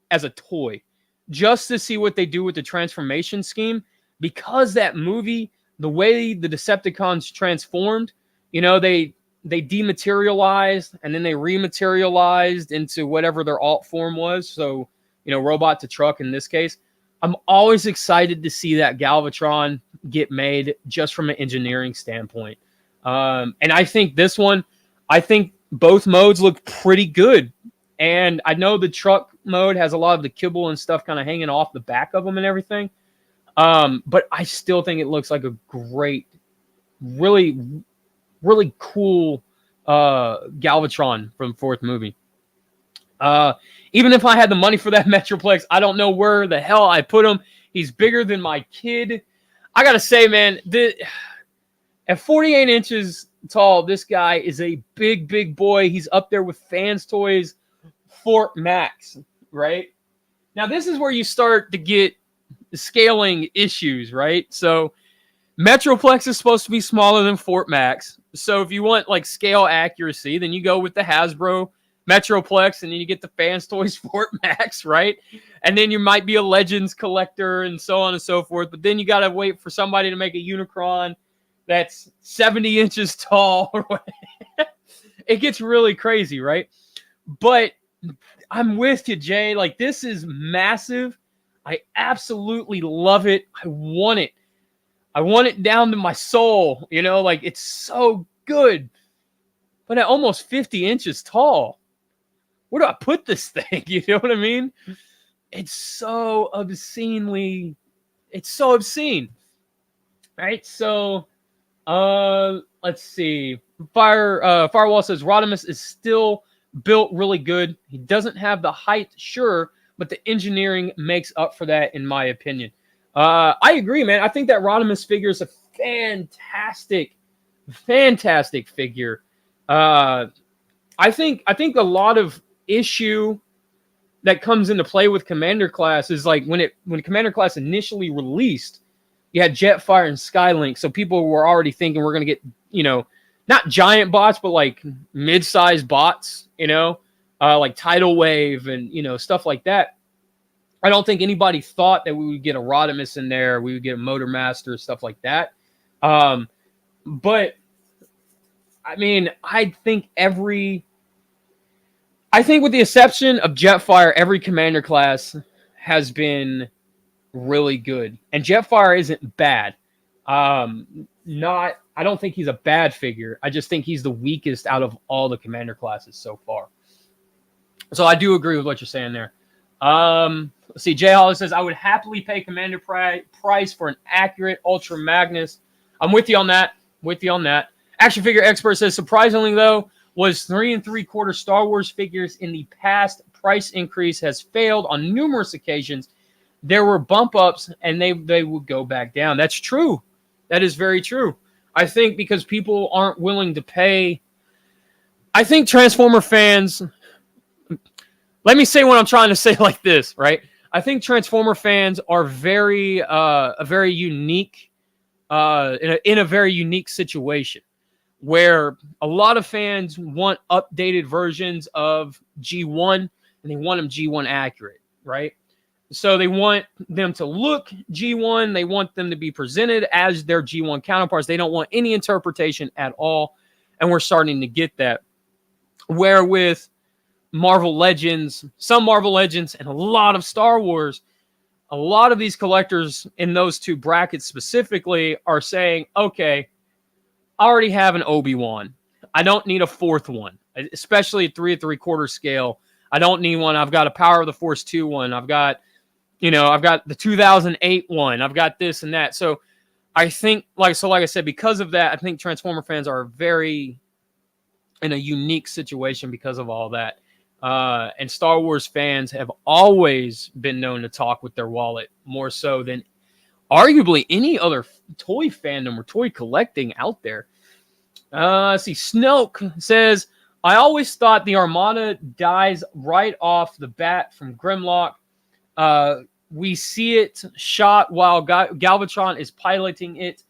as a toy, just to see what they do with the transformation scheme, because that movie, the way the Decepticons transformed, you know, they dematerialized and then they rematerialized into whatever their alt form was. So, you know, robot to truck in this case. I'm always excited to see that Galvatron get made just from an engineering standpoint. And I think this one, I think both modes look pretty good. And I know the truck mode has a lot of the kibble and stuff kind of hanging off the back of them and everything. But I still think it looks like a great, really, really cool Galvatron from fourth movie. Even if I had the money for that Metroplex, I don't know where the hell I put him. He's bigger than my kid. I got to say, man, at 48 inches tall, this guy is a big, big boy. He's up there with Fans Toys Fort Max, right? Now, this is where you start to get scaling issues, right? So Metroplex is supposed to be smaller than Fort Max. So if you want like scale accuracy, then you go with the Hasbro Metroplex, and then you get the Fans Toys Fort Max, right? And then you might be a Legends collector and so on and so forth. But then you got to wait for somebody to make a Unicron that's 70 inches tall. It gets really crazy, right? But I'm with you, Jay. Like, this is massive. I absolutely love it. I want it. I want it down to my soul. You know, like, it's so good. But at almost 50 inches tall, where do I put this thing? You know what I mean? It's so obscene. Right? So, let's see. Firewall says Rodimus is still built really good. He doesn't have the height, sure, but the engineering makes up for that, in my opinion. I agree, man. I think that Rodimus figure is a fantastic figure. I think a lot of issue that comes into play with Commander Class is like when Commander Class initially released, you had Jetfire and Skylink, so people were already thinking we're going to get, you know, not giant bots, but like mid-sized bots, you know, like Tidal Wave and, you know, stuff like that. I don't think anybody thought that we would get a Rodimus in there, we would get a Motor Master, stuff like that. But I mean, I think with the exception of Jetfire, every Commander Class has been really good. And Jetfire isn't bad. I don't think he's a bad figure. I just think he's the weakest out of all the Commander Classes so far. So I do agree with what you're saying there. Let's see. Jay Hollis says, I would happily pay Commander price for an accurate Ultra Magnus. I'm with you on that. With you on that. Action Figure Expert says, surprisingly, though, was 3 3/4 Star Wars figures in the past price increase has failed on numerous occasions. There were bump ups and they would go back down. That's true. That is very true. I think because people aren't willing to pay. I think Transformer fans, let me say what I'm trying to say like this, right? I think Transformer fans are very a very unique in a very unique situation where a lot of fans want updated versions of G1 and they want them G1 accurate, right? So they want them to look G1. They want them to be presented as their G1 counterparts. They don't want any interpretation at all. And we're starting to get that. Where with Marvel Legends, some Marvel Legends, and a lot of Star Wars, a lot of these collectors in those two brackets specifically are saying, okay, I already have an Obi-Wan. I don't need a fourth one, especially at 3 3/4 scale. I don't need one. I've got a Power of the Force 2 one. I've got the 2008 one. I've got this and that. So I think, like I said, because of that, I think Transformer fans are very in a unique situation because of all that. And Star Wars fans have always been known to talk with their wallet more so than arguably any other toy fandom or toy collecting out there. Let's see. Snoke says, I always thought the Armada dies right off the bat from Grimlock. We see it shot while Galvatron is piloting it.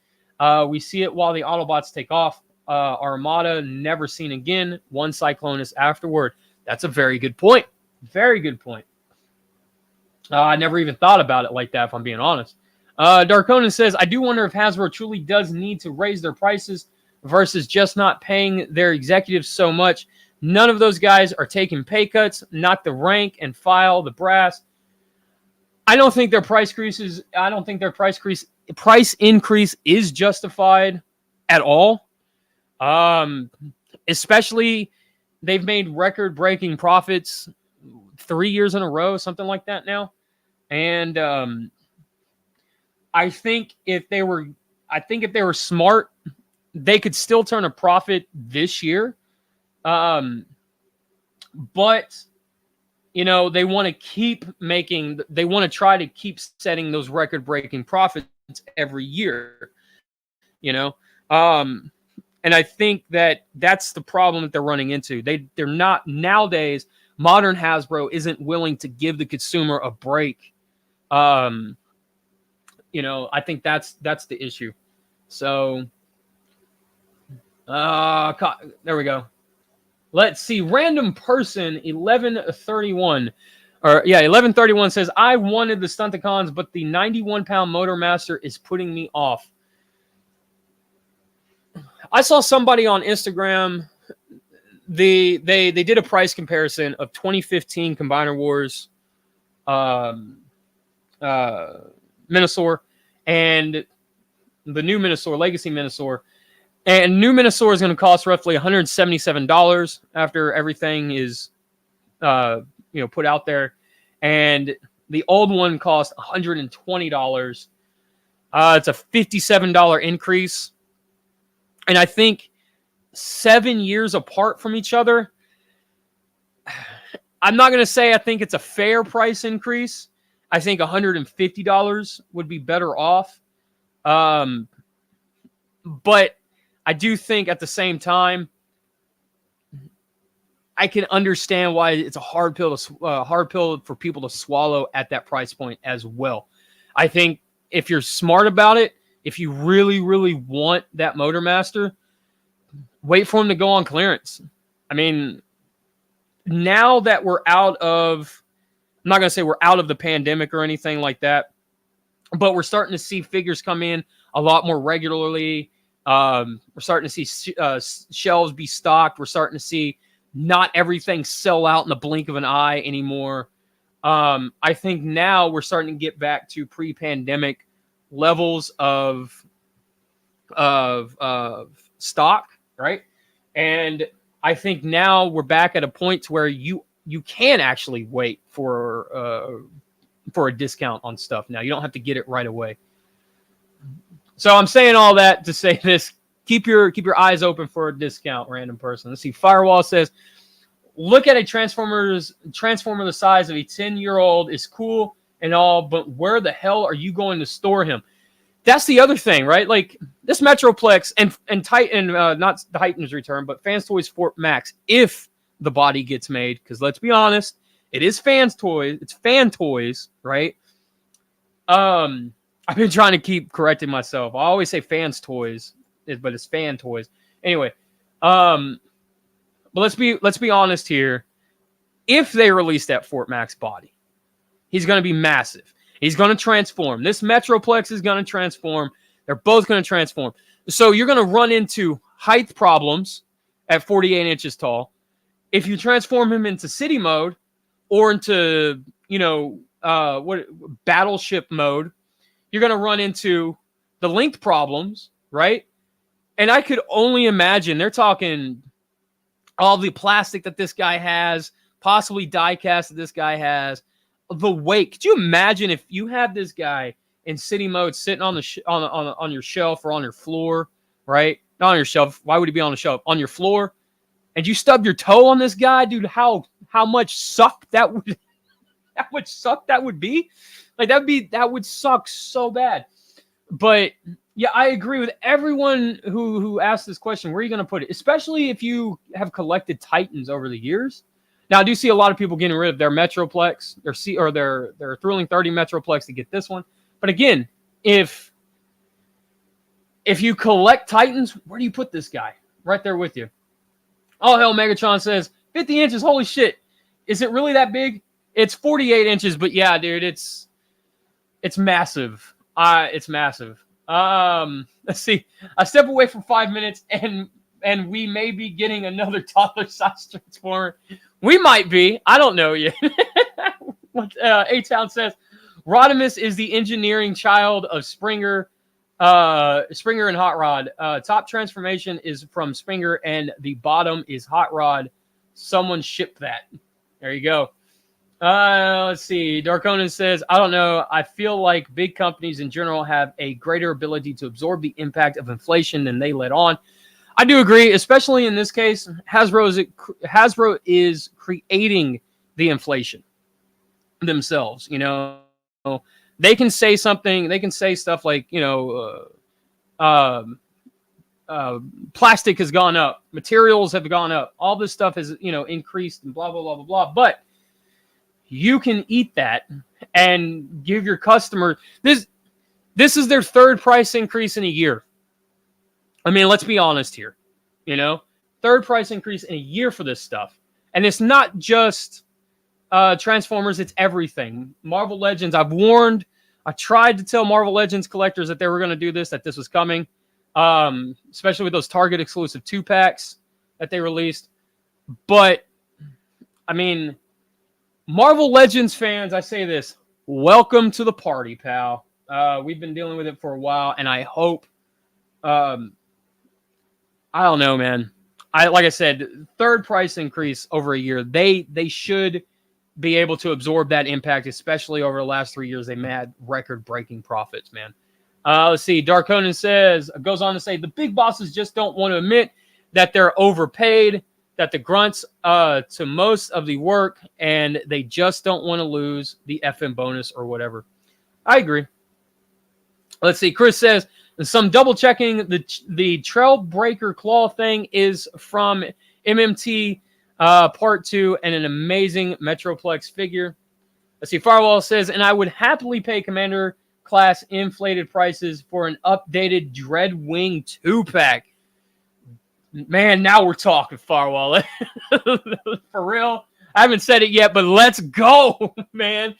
We see it while the Autobots take off. Armada never seen again. One Cyclonus afterward. That's a very good point. Very good point. I never even thought about it like that, if I'm being honest. Darkonin says, I do wonder if Hasbro truly does need to raise their prices versus just not paying their executives so much. None of those guys are taking pay cuts, not the rank and file, the brass. I don't think their price increase is justified at all. Especially they've made record-breaking profits 3 years in a row, something like that now. And I think if they were smart, they could still turn a profit this year. But they want to try to keep setting those record-breaking profits every year. And I think that's the problem that they're running into. They're not nowadays. Modern Hasbro isn't willing to give the consumer a break. I think that's the issue. So, there we go. Let's see. Random person 1131. 1131 says, I wanted the Stunticons, but the 91-pound Motormaster is putting me off. I saw somebody on Instagram. They did a price comparison of 2015 Combiner Wars Minosaur and the new Minosaur, Legacy Minosaur. And new Minosaur is going to cost roughly $177 after everything is put out there. And the old one cost $120. It's a $57 increase. And I think 7 years apart from each other, I'm not going to say I think it's a fair price increase. I think $150 would be better off. But I do think at the same time, I can understand why it's a hard pill for people to swallow at that price point as well. I think if you're smart about it, if you really, really want that Motormaster, wait for him to go on clearance. I mean, now that we're out of, I'm not going to say we're out of the pandemic or anything like that, but we're starting to see figures come in a lot more regularly. We're starting to see shelves be stocked. We're starting to see not everything sell out in the blink of an eye anymore. I think now we're starting to get back to pre-pandemic levels of stock, right? And I think now we're back at a point to where you you can actually wait for a discount on stuff now. You don't have to get it right away. So I'm saying all that to say this. Keep your eyes open for a discount, random person. Let's see. Firewall says, look at a transformer the size of a 10-year-old is cool and all, but where the hell are you going to store him? That's the other thing, right? Like this Metroplex and Titan, not Titan's return, but Fans Toys Fort Max, if the body gets made, because let's be honest, it is Fans Toys. It's Fan Toys, right? I've been trying to keep correcting myself. I always say Fans Toys, but it's Fan Toys. Anyway, but let's be honest here. If they release that Fort Max body, he's going to be massive. He's going to transform. This Metroplex is going to transform. They're both going to transform. So you're going to run into height problems at 48 inches tall. If you transform him into city mode or into, battleship mode, you're going to run into the length problems, right? And I could only imagine they're talking all the plastic that this guy has, possibly die cast that this guy has, the weight. Could you imagine if you had this guy in city mode sitting on the on your shelf or on your floor, right? Not on your shelf. Why would he be on the shelf? On your floor, and you stub your toe on this guy, dude. How much suck that would be? Like that would suck so bad. But yeah, I agree with everyone who asked this question. Where are you going to put it? Especially if you have collected Titans over the years. Now, I do see a lot of people getting rid of their Metroplex, their Thrilling 30 Metroplex to get this one. But again, if you collect Titans, where do you put this guy? Right there with you. Oh, hell, Megatron says, 50 inches, holy shit. Is it really that big? It's 48 inches, but yeah, dude, it's massive. It's massive. Let's see. I step away for 5 minutes, and we may be getting another toddler-sized transformer. We might be. I don't know yet. A-Town says, Rodimus is the engineering child of Springer and Hot Rod. Top transformation is from Springer, and the bottom is Hot Rod. Someone shipped that. There you go. Let's see. Darkonin says, I don't know. I feel like big companies in general have a greater ability to absorb the impact of inflation than they let on. I do agree, especially in this case. Hasbro is creating the inflation themselves. They can say something. They can say stuff like, plastic has gone up, materials have gone up, all this stuff has increased and blah blah blah blah blah. But you can eat that and give your customer this. This is their third price increase in a year. I mean, let's be honest here. Third price increase in a year for this stuff, and it's not just Transformers, it's everything. Marvel Legends, I tried to tell Marvel Legends collectors that they were going to do this, that this was coming, especially with those Target exclusive 2-packs that they released. But, I mean, Marvel Legends fans, I say this, welcome to the party, pal. We've been dealing with it for a while, and I hope, I don't know, man. Like I said, third price increase over a year. They should be able to absorb that impact, especially over the last 3 years. They had record-breaking profits, man. Let's see. Darkonin goes on to say, the big bosses just don't want to admit that they're overpaid, that the grunts to most of the work, and they just don't want to lose the FM bonus or whatever. I agree. Let's see. Chris says, some double checking. The Trailbreaker Claw thing is from MMT Part 2 and an amazing Metroplex figure. Let's see. Firewall says, and I would happily pay Commander class inflated prices for an updated Dreadwing 2-pack. Man, now we're talking, Firewall. For real. I haven't said it yet, but let's go, man.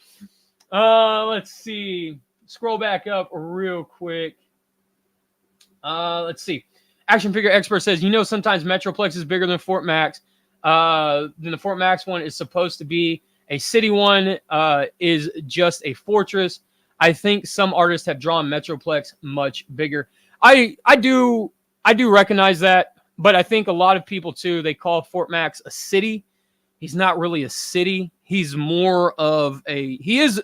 Let's see. Scroll back up real quick. Let's see. Action Figure Expert says, sometimes Metroplex is bigger than Fort Max. Then the Fort Max one is supposed to be a city one, is just a fortress. I think some artists have drawn Metroplex much bigger. I do recognize that, but I think a lot of people too, they call Fort Max a city. he's not really a city. He's more of a, he is,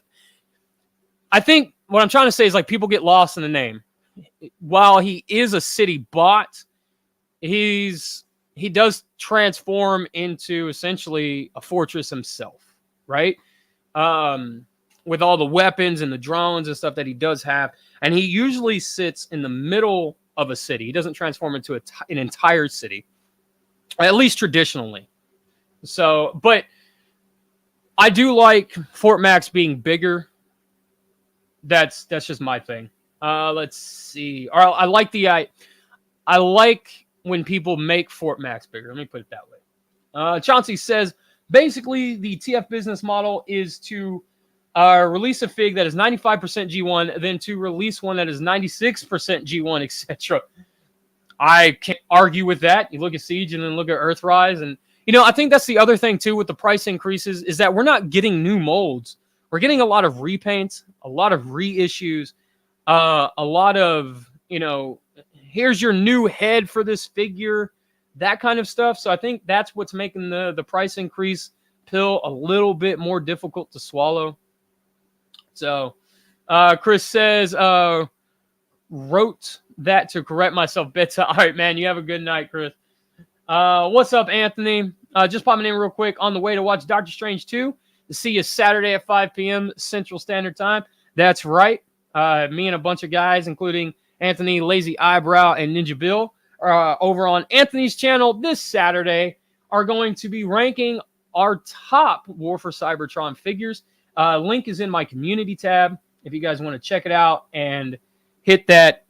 I think what I'm trying to say is like people get lost in the name. While he is a city bot, he does transform into essentially a fortress himself, right? With all the weapons and the drones and stuff that he does have. And he usually sits in the middle of a city. He doesn't transform into an entire city, at least traditionally. So, but I do like Fort Max being bigger. That's just my thing. Let's see. Or I like when people make Fort Max bigger. Let me put it that way. Chauncey says, basically, the TF business model is to release a fig that is 95% G1, then to release one that is 96% G1, etc. I can't argue with that. You look at Siege and then look at Earthrise. And, I think that's the other thing, too, with the price increases is that we're not getting new molds. We're getting a lot of repaints, a lot of reissues, a lot of, here's your new head for this figure, that kind of stuff. So I think that's what's making the price increase pill a little bit more difficult to swallow. So Chris says, wrote that to correct myself. Beta. All right, man, you have a good night, Chris. What's up, Anthony? Just popping in real quick on the way to watch Doctor Strange 2. To see you Saturday at 5 p.m. Central Standard Time. That's right. Me and a bunch of guys, including Anthony, Lazy Eyebrow, and Ninja Bill, over on Anthony's channel this Saturday, are going to be ranking our top War for Cybertron figures. Link is in my community tab if you guys want to check it out and hit that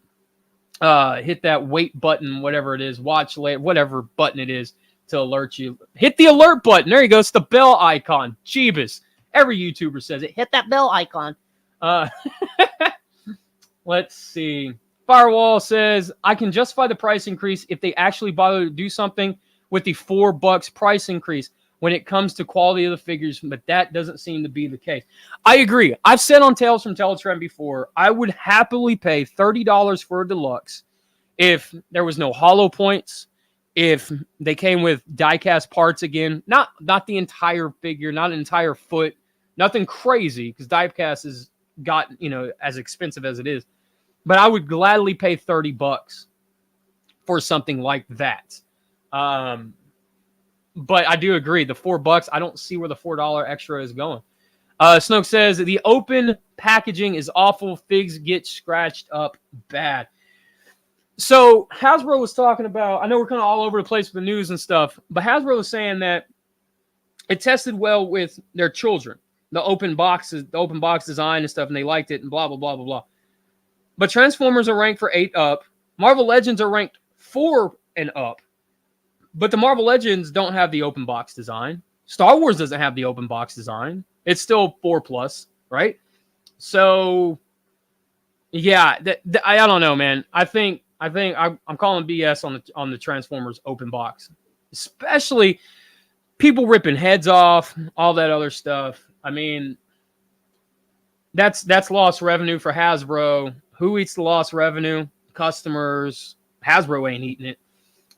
wait button, whatever it is, watch later, whatever button it is to alert you. Hit the alert button. There you go. It's the bell icon. Jeebus. Every YouTuber says it. Hit that bell icon. Let's see. Firewall says, I can justify the price increase if they actually bother to do something with the $4 price increase when it comes to quality of the figures, but that doesn't seem to be the case. I agree. I've said on Tales from Teletrend before, I would happily pay $30 for a deluxe if there was no hollow points, if they came with die-cast parts again, not the entire figure, not an entire foot, nothing crazy, because die-cast has got, as expensive as it is. But I would gladly pay $30 for something like that. But I do agree, the $4, I don't see where the $4 extra is going. Snoke says, the open packaging is awful. Figs get scratched up bad. So Hasbro was talking about, I know we're kind of all over the place with the news and stuff, but Hasbro was saying that it tested well with their children, the open box design and stuff, and they liked it and blah, blah, blah, blah, blah. But Transformers are ranked for 8 up. Marvel Legends are ranked 4 and up. But the Marvel Legends don't have the open box design. Star Wars doesn't have the open box design. It's still 4+, right? So, yeah, I don't know, man. I think I'm calling BS on the Transformers open box, especially people ripping heads off, all that other stuff. I mean, that's lost revenue for Hasbro. Who eats the lost revenue? Customers. Hasbro ain't eating it.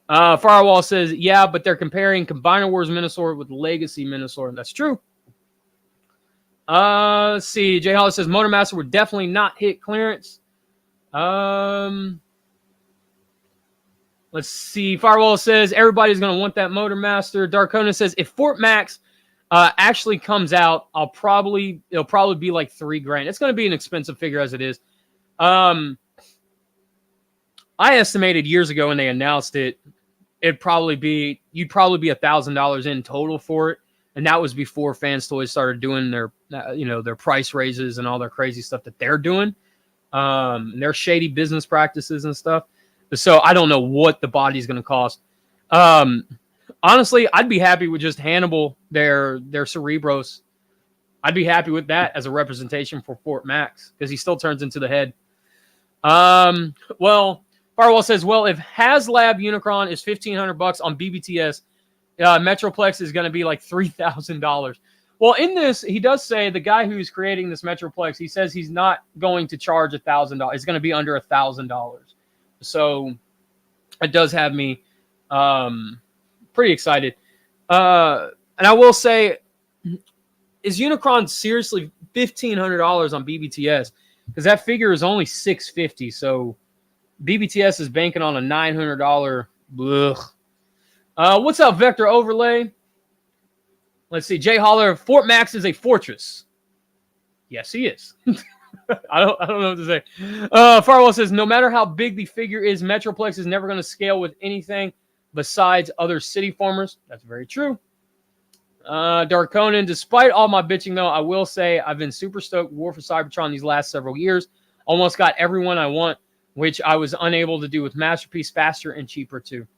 Firewall says, yeah, but they're comparing Combiner Wars Minosaur with Legacy Minosaur. That's true. Let's see. Jay Hollis says, Motormaster would definitely not hit clearance. Let's see. Firewall says, everybody's going to want that Motormaster. Darkona says, if Fort Max actually comes out, it'll probably be like $3,000. It's going to be an expensive figure as it is. I estimated years ago when they announced it, you'd probably be $1,000 in total for it, and that was before Fans Toys started doing their price raises and all their crazy stuff that they're doing, their shady business practices and stuff. So I don't know what the body's going to cost. Honestly, I'd be happy with just Hannibal, their Cerebros. I'd be happy with that as a representation for Fort Max because he still turns into the head. Well, Firewall says, well, if HasLab Unicron is $1,500 on BBTS, Metroplex is going to be like $3,000. Well, in this, he does say the guy who's creating this Metroplex, he says he's not going to charge $1,000. It's going to be under $1,000. So it does have me pretty excited. And I will say, is Unicron seriously $1,500 on BBTS? Because that figure is only $650. So BBTS is banking on a $900. What's up, Vector Overlay? Let's see. Jay Holler, Fort Max is a fortress. Yes, he is. I don't know what to say. Farwell says, no matter how big the figure is, Metroplex is never going to scale with anything besides other city formers. That's very true. Dark Conan, despite all my bitching, though, I will say I've been super stoked War for Cybertron these last several years. Almost got everyone I want, which I was unable to do with Masterpiece, faster and cheaper, too.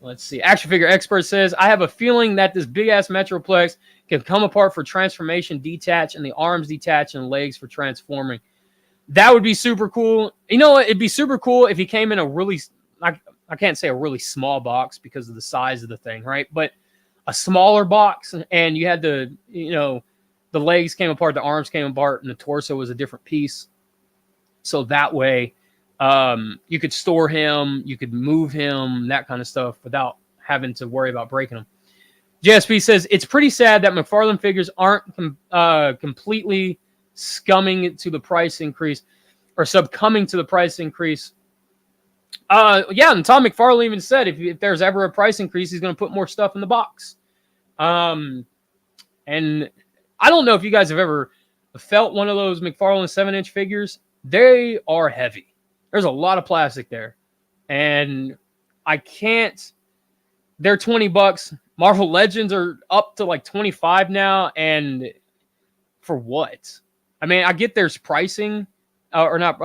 Let's see. Action Figure Expert says, I have a feeling that this big-ass Metroplex can come apart for transformation, detach, and the arms detach and legs for transforming. That would be super cool. You know what? It'd be super cool if he came in a really... I can't say a really small box because of the size of the thing, right? But a smaller box, and you had the, the legs came apart, the arms came apart, and the torso was a different piece. So that way, you could store him, you could move him, that kind of stuff without having to worry about breaking them. JSP says, it's pretty sad that McFarlane figures aren't completely succumbing to the price increase. Yeah, and Tom McFarlane even said if there's ever a price increase, he's going to put more stuff in the box. And I don't know if you guys have ever felt one of those McFarlane 7-inch figures. They are heavy. There's a lot of plastic there. And I can't... They're $20. Marvel Legends are up to like 25 now. And for what? I mean, I get there's pricing. Or not...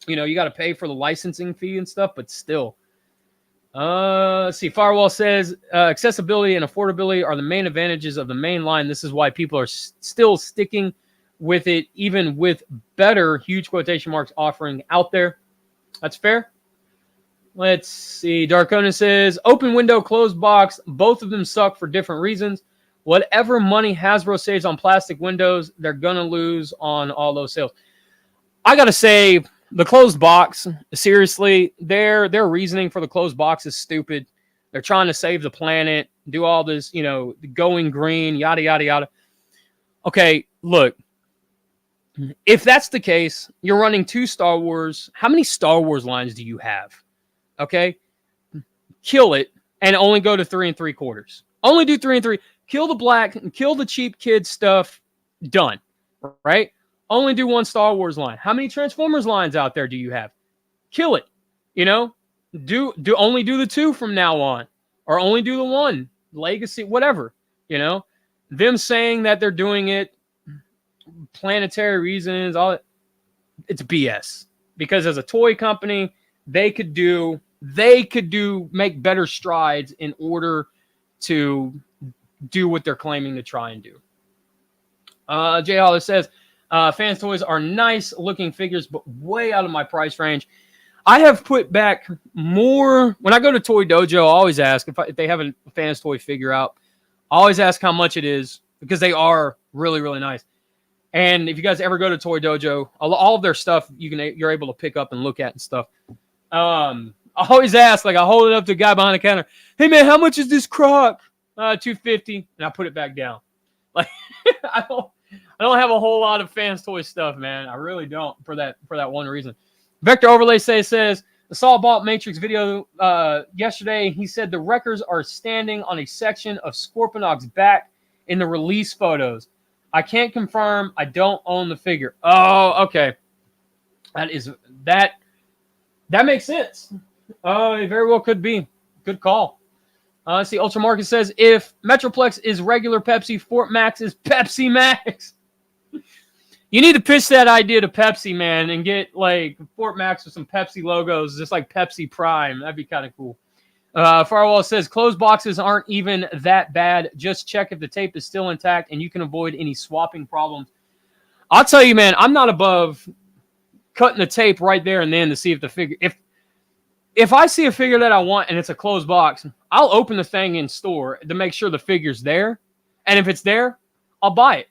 you got to pay for the licensing fee and stuff, but still. Let's see. Firewall says, accessibility and affordability are the main advantages of the main line. This is why people are still sticking with it, even with better, huge quotation marks, offering out there. That's fair. Let's see. Darkona says, open window, closed box. Both of them suck for different reasons. Whatever money Hasbro saves on plastic windows, they're going to lose on all those sales. I got to say, the closed box, seriously, their reasoning for the closed box is stupid. They're trying to save the planet, do all this, going green, yada, yada, yada. Okay, look. If that's the case, you're running 2 Star Wars. How many Star Wars lines do you have? Okay? Kill it and only go to 3 3/4. Only do 3 3. Kill the black and kill the cheap kid stuff. Done. Right? Only do 1 Star Wars line. How many Transformers lines out there do you have? Kill it. Do only do the 2 from now on, or only do the 1 Legacy, whatever. Them saying that they're doing it, planetary reasons, all it, it's BS. Because as a toy company, they could make better strides in order to do what they're claiming to try and do. Jay Holler says, Fans Toys are nice looking figures, but way out of my price range. I have put back more. When I go to Toy Dojo, I always ask if they have a Fans Toy figure out. I always ask how much it is because they are really, really nice. And if you guys ever go to Toy Dojo, all of their stuff you're able to pick up and look at and stuff. I always ask, I hold it up to the guy behind the counter. Hey man, how much is this croc? $250, and I put it back down. I don't have a whole lot of Fans Toy stuff, man. I really don't for that one reason. Vector Overlay says I saw Balt Matrix video yesterday. He said the Wreckers are standing on a section of Scorponok's back in the release photos. I can't confirm. I don't own the figure. Oh, okay. That makes sense. It very well could be. Good call. See, Ultramarket says if Metroplex is regular Pepsi, Fort Max is Pepsi Max. You need to pitch that idea to Pepsi, man, and get Fort Max with some Pepsi logos, just like Pepsi Prime. That'd be kind of cool. Firewall says closed boxes aren't even that bad. Just check if the tape is still intact, and you can avoid any swapping problems. I'll tell you, man, I'm not above cutting the tape right there and then to see if the figure. If I see a figure that I want and it's a closed box, I'll open the thing in store to make sure the figure's there, and if it's there, I'll buy it.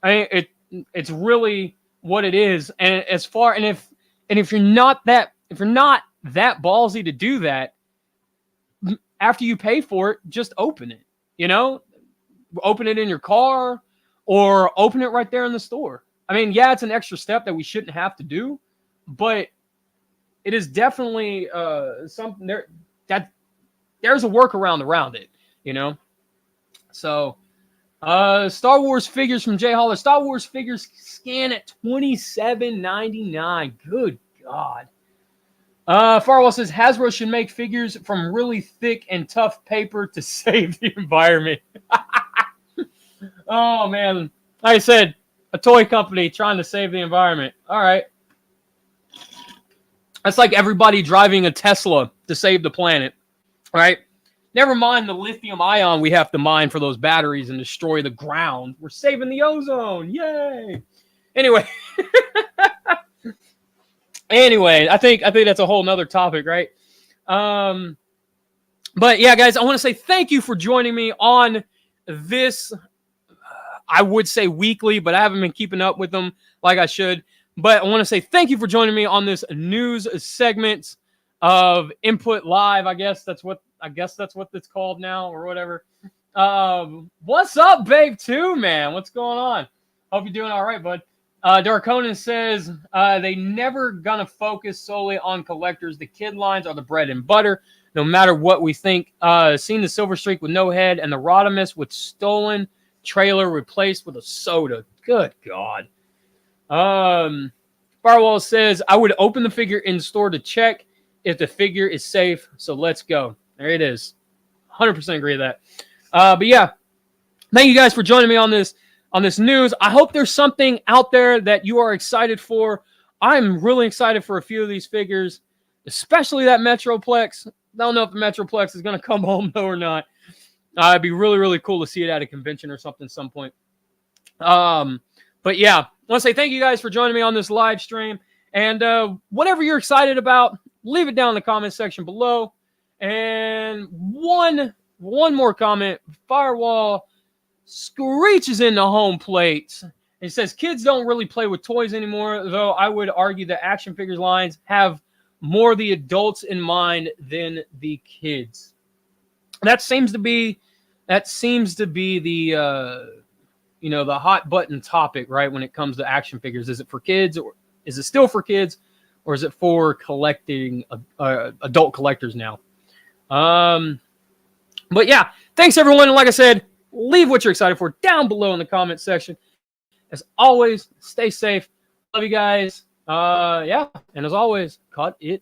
I mean, it's really what it is. And if you're not that ballsy to do that, after you pay for it, just open it. You know, open it in your car or open it right there in the store. I mean, yeah, it's an extra step that we shouldn't have to do, but it is definitely something there that there's a workaround around it, you know? So, Star Wars figures from Jay Holler. Star Wars figures scan at $27.99. Good God. Farwell says Hasbro should make figures from really thick and tough paper to save the environment. Oh, man. Like I said, a toy company trying to save the environment. All right. That's like everybody driving a Tesla to save the planet. All right. Never mind the lithium ion we have to mine for those batteries and destroy the ground. We're saving the ozone. Yay. Anyway. Anyway, I think that's a whole nother topic, right? But yeah, guys, I want to say thank you for joining me on this. I would say weekly, but I haven't been keeping up with them like I should. But I want to say thank you for joining me on this news segment of Input Live. I guess that's what it's called now or whatever. What's up, Babe? Too, man. What's going on? Hope you're doing all right, bud. Dark Conan says they never gonna focus solely on collectors. The kid lines are the bread and butter, no matter what we think. Seeing the Silver Streak with no head and the Rodimus with stolen trailer replaced with a soda. Good God. Firewall says I would open the figure in store to check if the figure is safe. So let's go. There it is. 100% agree with that. But yeah, thank you guys for joining me on this news. I hope there's something out there that you are excited for. I'm really excited for a few of these figures, especially that Metroplex. I don't know if the Metroplex is going to come home though or not. It'd be really, really cool to see it at a convention or something at some point. But yeah, I want to say thank you guys for joining me on this live stream. And whatever you're excited about, leave it down in the comment section below. And one more comment. Firewall screeches in the home plate. It says kids don't really play with toys anymore, though I would argue that action figures lines have more the adults in mind than the kids. That seems to be the the hot button topic, right? When it comes to action figures, is it for kids or is it still for kids, or is it for collecting adult collectors now? But yeah, thanks everyone. And like I said, leave what you're excited for down below in the comment section. As always, stay safe. Love you guys. Yeah, and as always, cut it